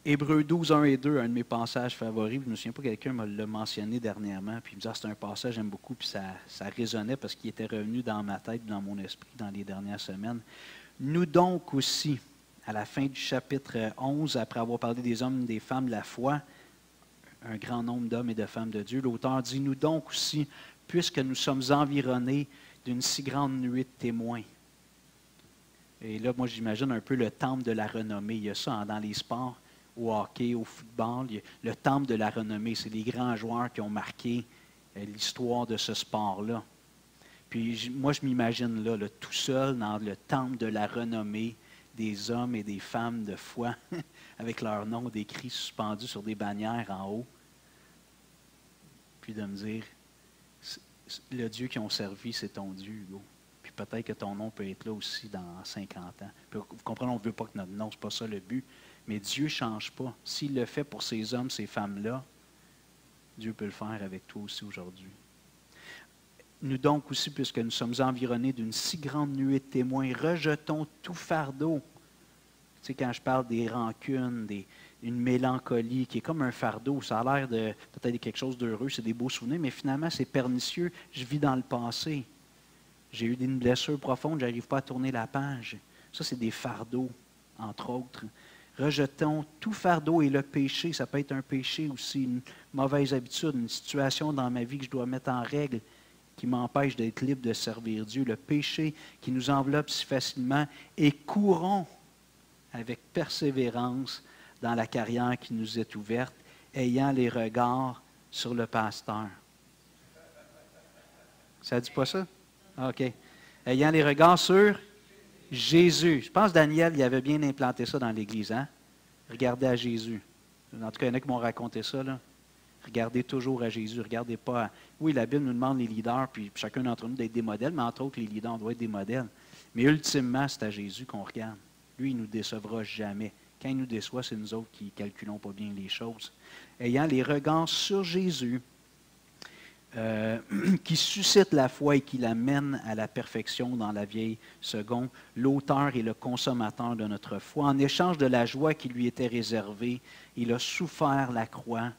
Hébreux 12, 1 et 2, un de mes passages favoris. Je ne me souviens pas, quelqu'un me l'a mentionné dernièrement. Puis il me dit, c'est un passage que j'aime beaucoup. Puis ça résonnait parce qu'il était revenu dans ma tête, dans mon esprit, dans les dernières semaines. Nous donc aussi, à la fin du chapitre 11, après avoir parlé des hommes et des femmes de la foi, un grand nombre d'hommes et de femmes de Dieu, l'auteur dit, nous donc aussi, puisque nous sommes environnés d'une si grande nuée de témoins. Et là, moi, j'imagine un peu le temple de la renommée. Il y a ça dans les sports, au hockey, au football. Le temple de la renommée, c'est les grands joueurs qui ont marqué l'histoire de ce sport-là. Puis moi, je m'imagine là, tout seul dans le temple de la renommée des hommes et des femmes de foi, avec leurs noms décrits suspendus sur des bannières en haut. Puis de me dire, le Dieu qu'ils ont servi, c'est ton Dieu, Hugo. Puis peut-être que ton nom peut être là aussi dans 50 ans. Puis vous comprenez, on ne veut pas que notre nom, ce n'est pas ça le but. Mais Dieu ne change pas. S'il le fait pour ces hommes, ces femmes-là, Dieu peut le faire avec toi aussi aujourd'hui. Nous donc aussi, puisque nous sommes environnés d'une si grande nuée de témoins, rejetons tout fardeau. Tu sais, quand je parle des rancunes, une mélancolie qui est comme un fardeau, ça a l'air de peut-être quelque chose d'heureux, c'est des beaux souvenirs, mais finalement, c'est pernicieux. Je vis dans le passé. J'ai eu une blessure profonde, je n'arrive pas à tourner la page. Ça, c'est des fardeaux, entre autres. Rejetons tout fardeau et le péché. Ça peut être un péché aussi, une mauvaise habitude, une situation dans ma vie que je dois mettre en règle qui m'empêche d'être libre de servir Dieu. Le péché qui nous enveloppe si facilement et courons avec persévérance dans la carrière qui nous est ouverte, ayant les regards sur le pasteur. Ça ne dit pas ça? OK. Ayant les regards sur Jésus. Je pense que Daniel, il avait bien implanté ça dans l'Église. Hein? Regardez à Jésus. En tout cas, il y en a qui m'ont raconté ça. Là. Regardez toujours à Jésus. Regardez pas à... Oui, la Bible nous demande les leaders, puis chacun d'entre nous d'être des modèles, mais entre autres, les leaders, on doit être des modèles. Mais ultimement, c'est à Jésus qu'on regarde. Lui, il ne nous décevra jamais. Quand il nous déçoit, c'est nous autres qui ne calculons pas bien les choses. Ayant les regards sur Jésus, qui suscite la foi et qui l'amène à la perfection dans la vieille seconde, l'auteur et le consommateur de notre foi. En échange de la joie qui lui était réservée, il a souffert la croix,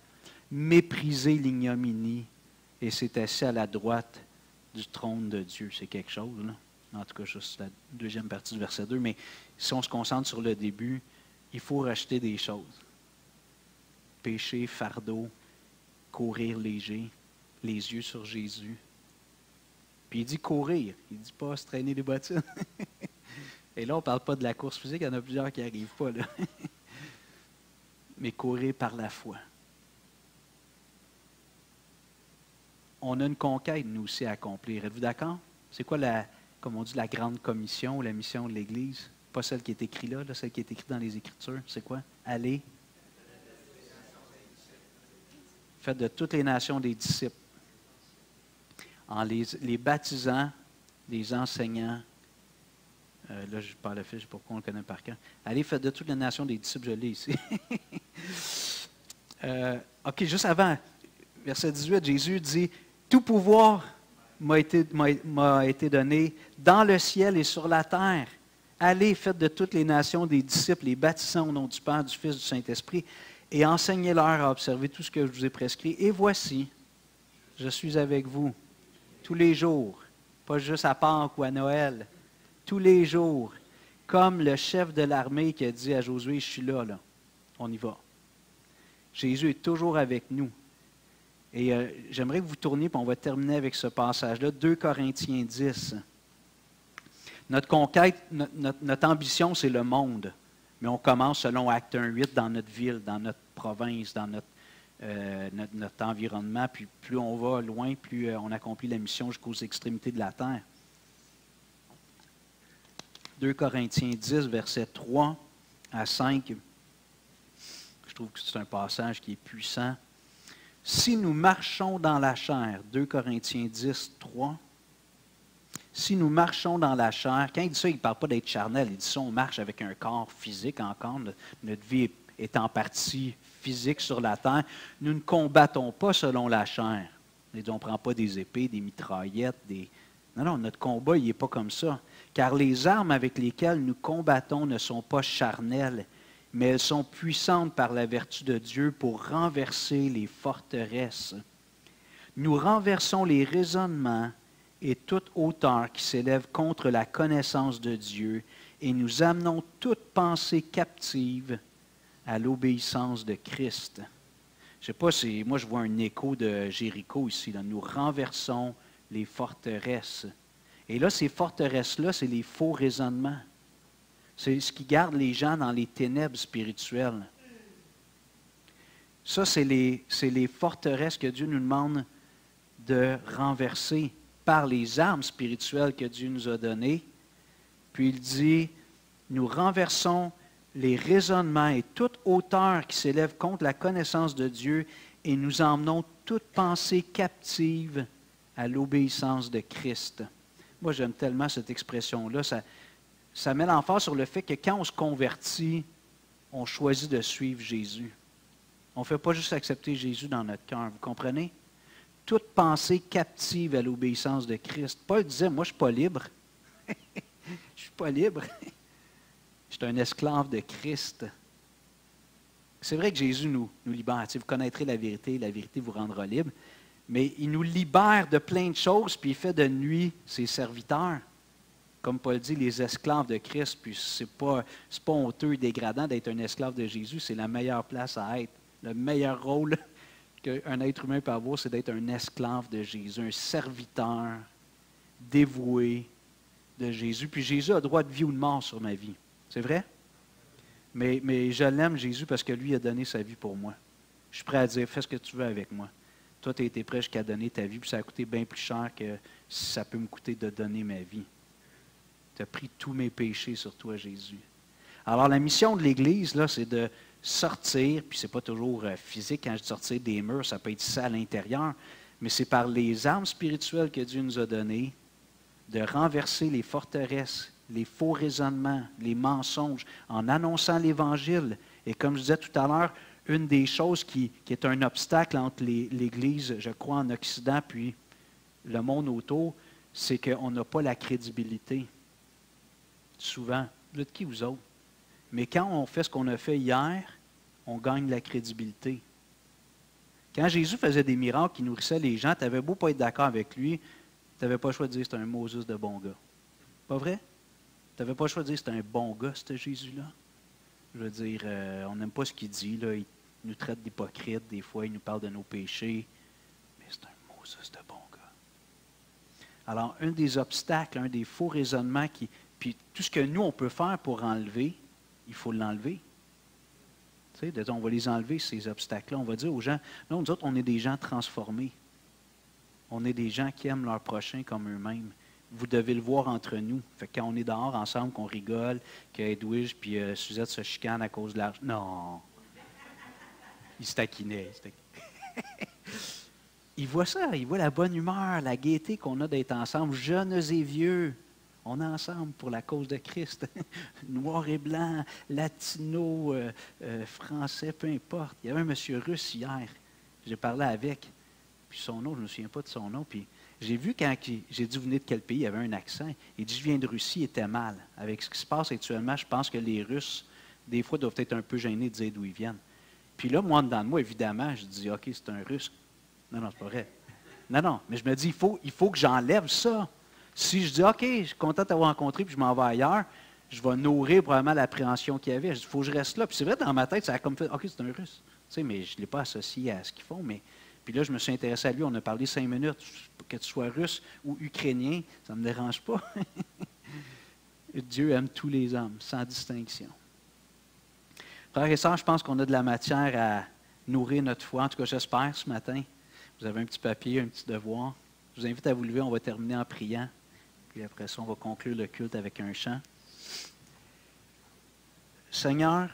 méprisé l'ignominie et s'est assis à la droite du trône de Dieu. C'est quelque chose, là. En tout cas, juste la deuxième partie du verset 2. Mais si on se concentre sur le début, il faut racheter des choses. Péché, fardeau, courir léger, les yeux sur Jésus. Puis il dit courir. Il ne dit pas se traîner les bottines. Et là, on ne parle pas de la course physique. Il y en a plusieurs qui n'arrivent pas, là. Mais courir par la foi. On a une conquête, nous aussi, à accomplir. Êtes-vous d'accord? C'est quoi, comme on dit, la grande commission, la mission de l'Église? Pas celle qui est écrite là, celle qui est écrite dans les Écritures. C'est quoi? Allez. Faites de toutes les nations des disciples. En les baptisant, les enseignant. Là, je parle le fiche, pourquoi on le connaît par cœur. Allez, faites de toutes les nations des disciples, je l'ai ici. OK, juste avant, verset 18, Jésus dit, « Tout pouvoir m'a été donné dans le ciel et sur la terre. Allez, faites de toutes les nations des disciples, les baptisant au nom du Père, du Fils, du Saint-Esprit, et enseignez-leur à observer tout ce que je vous ai prescrit. Et voici, je suis avec vous tous les jours, pas juste à Pâques ou à Noël, tous les jours, comme le chef de l'armée qui a dit à Josué, je suis là, on y va. » Jésus est toujours avec nous. Et j'aimerais que vous tourniez, puis on va terminer avec ce passage-là, 2 Corinthiens 10. Notre conquête, notre ambition, c'est le monde. Mais on commence selon Acte 1:8 dans notre ville, dans notre province, dans notre environnement. Puis plus on va loin, plus on accomplit la mission jusqu'aux extrémités de la terre. 2 Corinthiens 10, versets 3 à 5. Je trouve que c'est un passage qui est puissant. Si nous marchons dans la chair, 2 Corinthiens 10, 3, si nous marchons dans la chair, quand il dit ça, il ne parle pas d'être charnel, il dit ça, on marche avec un corps physique encore, notre vie est en partie physique sur la terre, nous ne combattons pas selon la chair. On ne prend pas des épées, des mitraillettes, Non, notre combat, il n'est pas comme ça. Car les armes avec lesquelles nous combattons ne sont pas charnelles, mais elles sont puissantes par la vertu de Dieu pour renverser les forteresses. Nous renversons les raisonnements et toute hauteur qui s'élève contre la connaissance de Dieu, et nous amenons toute pensée captive à l'obéissance de Christ. Je ne sais pas si moi je vois un écho de Jéricho ici. Là. Nous renversons les forteresses. Et là, ces forteresses-là, c'est les faux raisonnements. C'est ce qui garde les gens dans les ténèbres spirituelles. Ça, c'est les forteresses que Dieu nous demande de renverser par les armes spirituelles que Dieu nous a données. Puis il dit, nous renversons les raisonnements et toute hauteur qui s'élève contre la connaissance de Dieu et nous emmenons toute pensée captive à l'obéissance de Christ. Moi, j'aime tellement cette expression-là. Ça met l'emphase sur le fait que quand on se convertit, on choisit de suivre Jésus. On ne fait pas juste accepter Jésus dans notre cœur, vous comprenez? Toute pensée captive à l'obéissance de Christ. Paul disait, moi, je ne suis pas libre. Je ne suis pas libre. Je suis un esclave de Christ. C'est vrai que Jésus nous libère. Vous connaîtrez la vérité vous rendra libre. Mais il nous libère de plein de choses, puis il fait de nuit ses serviteurs. Comme Paul dit, les esclaves de Christ, puis c'est pas honteux et dégradant d'être un esclave de Jésus, c'est la meilleure place à être. Le meilleur rôle qu'un être humain peut avoir, c'est d'être un esclave de Jésus, un serviteur dévoué de Jésus. Puis Jésus a droit de vie ou de mort sur ma vie. C'est vrai? Mais je l'aime, Jésus, parce que lui a donné sa vie pour moi. Je suis prêt à dire, fais ce que tu veux avec moi. Toi, tu as été prêt jusqu'à donner ta vie, puis ça a coûté bien plus cher que si ça peut me coûter de donner ma vie. Tu as pris tous mes péchés sur toi, Jésus. Alors, la mission de l'Église, là, c'est de sortir, puis c'est pas toujours physique quand je dis sortir des murs, ça peut être ça à l'intérieur, mais c'est par les armes spirituelles que Dieu nous a données, de renverser les forteresses, les faux raisonnements, les mensonges, en annonçant l'Évangile. Et comme je disais tout à l'heure, une des choses qui est un obstacle entre l'Église, je crois, en Occident, puis le monde autour, c'est qu'on n'a pas la crédibilité. Souvent. Vous êtes qui, vous autres? Mais quand on fait ce qu'on a fait hier, on gagne la crédibilité. Quand Jésus faisait des miracles qui nourrissaient les gens, tu avais beau pas être d'accord avec lui, tu n'avais pas le choix de dire que c'est un Moses de bon gars. Pas vrai? Tu n'avais pas le choix de dire que c'est un bon gars, ce Jésus-là. Je veux dire, on n'aime pas ce qu'il dit. Là. Il nous traite d'hypocrites. Des fois, il nous parle de nos péchés. Mais c'est un Moses de bon gars. Alors, un des obstacles, un des faux raisonnements, puis tout ce que nous, on peut faire pour enlever, il faut l'enlever. Tu sais, on va les enlever, ces obstacles-là. On va dire aux gens, non, nous autres, on est des gens transformés. On est des gens qui aiment leur prochain comme eux-mêmes. Vous devez le voir entre nous. Fait que quand on est dehors ensemble, qu'on rigole, qu'Edwige puis Suzette se chicanent à cause de l'argent. Non! Ils se taquinaient. Ils voient ça, ils voient la bonne humeur, la gaieté qu'on a d'être ensemble, jeunes et vieux. On est ensemble pour la cause de Christ. Noir et blanc, latino, français, peu importe. Il y avait un monsieur russe hier. J'ai parlé avec. Puis son nom, je ne me souviens pas de son nom. Puis j'ai vu quand j'ai dit, vous venez de quel pays, il y avait un accent. Il dit, je viens de Russie, il était mal. Avec ce qui se passe actuellement, je pense que les Russes, des fois, doivent être un peu gênés de dire d'où ils viennent. Puis là, moi, dedans de moi, évidemment, je dis, OK, c'est un Russe. Non, c'est pas vrai. Non, mais je me dis, il faut que j'enlève ça. Si je dis, OK, je suis content de t'avoir rencontré, puis je m'en vais ailleurs, je vais nourrir probablement l'appréhension qu'il y avait. Je dis, il faut que je reste là. Puis c'est vrai, dans ma tête, ça a comme fait, OK, c'est un Russe. Tu sais, mais je ne l'ai pas associé à ce qu'ils font, mais... Puis là, je me suis intéressé à lui, on a parlé 5 minutes. Que tu sois russe ou ukrainien, ça ne me dérange pas. Dieu aime tous les hommes, sans distinction. Frères et sœurs, je pense qu'on a de la matière à nourrir notre foi. En tout cas, j'espère ce matin. Vous avez un petit papier, un petit devoir. Je vous invite à vous lever, on va terminer en priant. Puis après ça, on va conclure le culte avec un chant. Seigneur,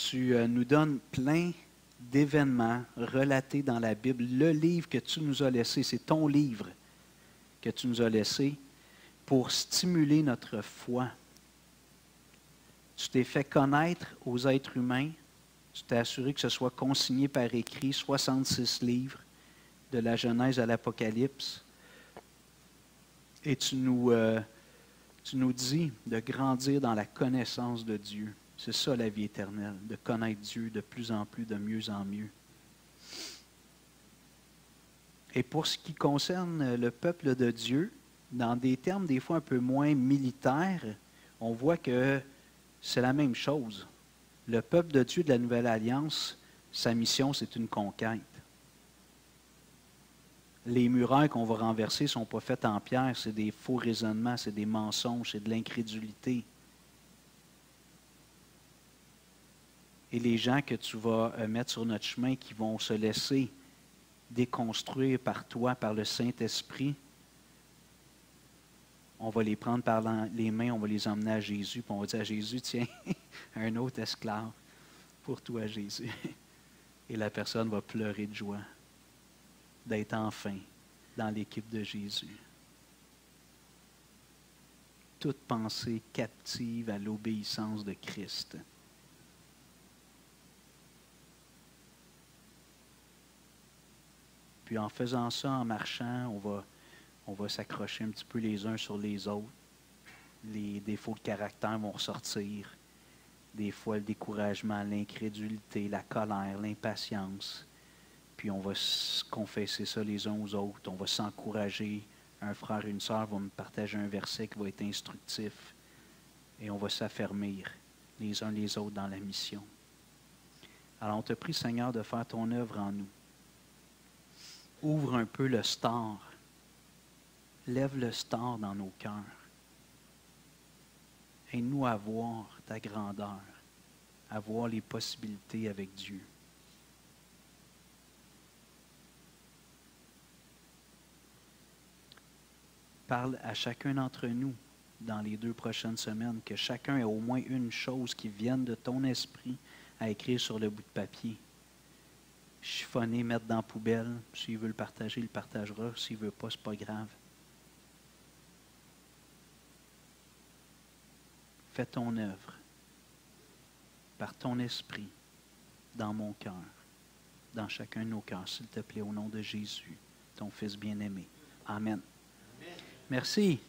tu nous donnes plein d'événements relatés dans la Bible. Le livre que tu nous as laissé, c'est ton livre que tu nous as laissé pour stimuler notre foi. Tu t'es fait connaître aux êtres humains. Tu t'es assuré que ce soit consigné par écrit, 66 livres, de la Genèse à l'Apocalypse. Et tu nous dis de grandir dans la connaissance de Dieu. C'est ça la vie éternelle, de connaître Dieu de plus en plus, de mieux en mieux. Et pour ce qui concerne le peuple de Dieu, dans des termes des fois un peu moins militaires, on voit que c'est la même chose. Le peuple de Dieu de la Nouvelle Alliance, sa mission, c'est une conquête. Les murailles qu'on va renverser ne sont pas faites en pierre, c'est des faux raisonnements, c'est des mensonges, c'est de l'incrédulité. Et les gens que tu vas mettre sur notre chemin qui vont se laisser déconstruire par toi, par le Saint-Esprit, on va les prendre par les mains, on va les emmener à Jésus, puis on va dire à Jésus, tiens, un autre esclave pour toi, Jésus. Et la personne va pleurer de joie d'être enfin dans l'équipe de Jésus. Toute pensée captive à l'obéissance de Christ. Puis en faisant ça, en marchant, on va s'accrocher un petit peu les uns sur les autres. Les défauts de caractère vont ressortir. Des fois, le découragement, l'incrédulité, la colère, l'impatience. Puis on va se confesser ça les uns aux autres. On va s'encourager. Un frère et une sœur vont me partager un verset qui va être instructif. Et on va s'affermir les uns les autres dans la mission. Alors on te prie, Seigneur, de faire ton œuvre en nous. Ouvre un peu le star. Lève le star dans nos cœurs. Aide-nous à voir ta grandeur, à voir les possibilités avec Dieu. Parle à chacun d'entre nous dans les 2 prochaines semaines, que chacun ait au moins une chose qui vienne de ton esprit à écrire sur le bout de papier. Chiffonner, mettre dans la poubelle. S'il veut le partager, il le partagera. S'il ne veut pas, ce n'est pas grave. Fais ton œuvre par ton esprit dans mon cœur, dans chacun de nos cœurs, s'il te plaît, au nom de Jésus, ton Fils bien-aimé. Amen. Merci.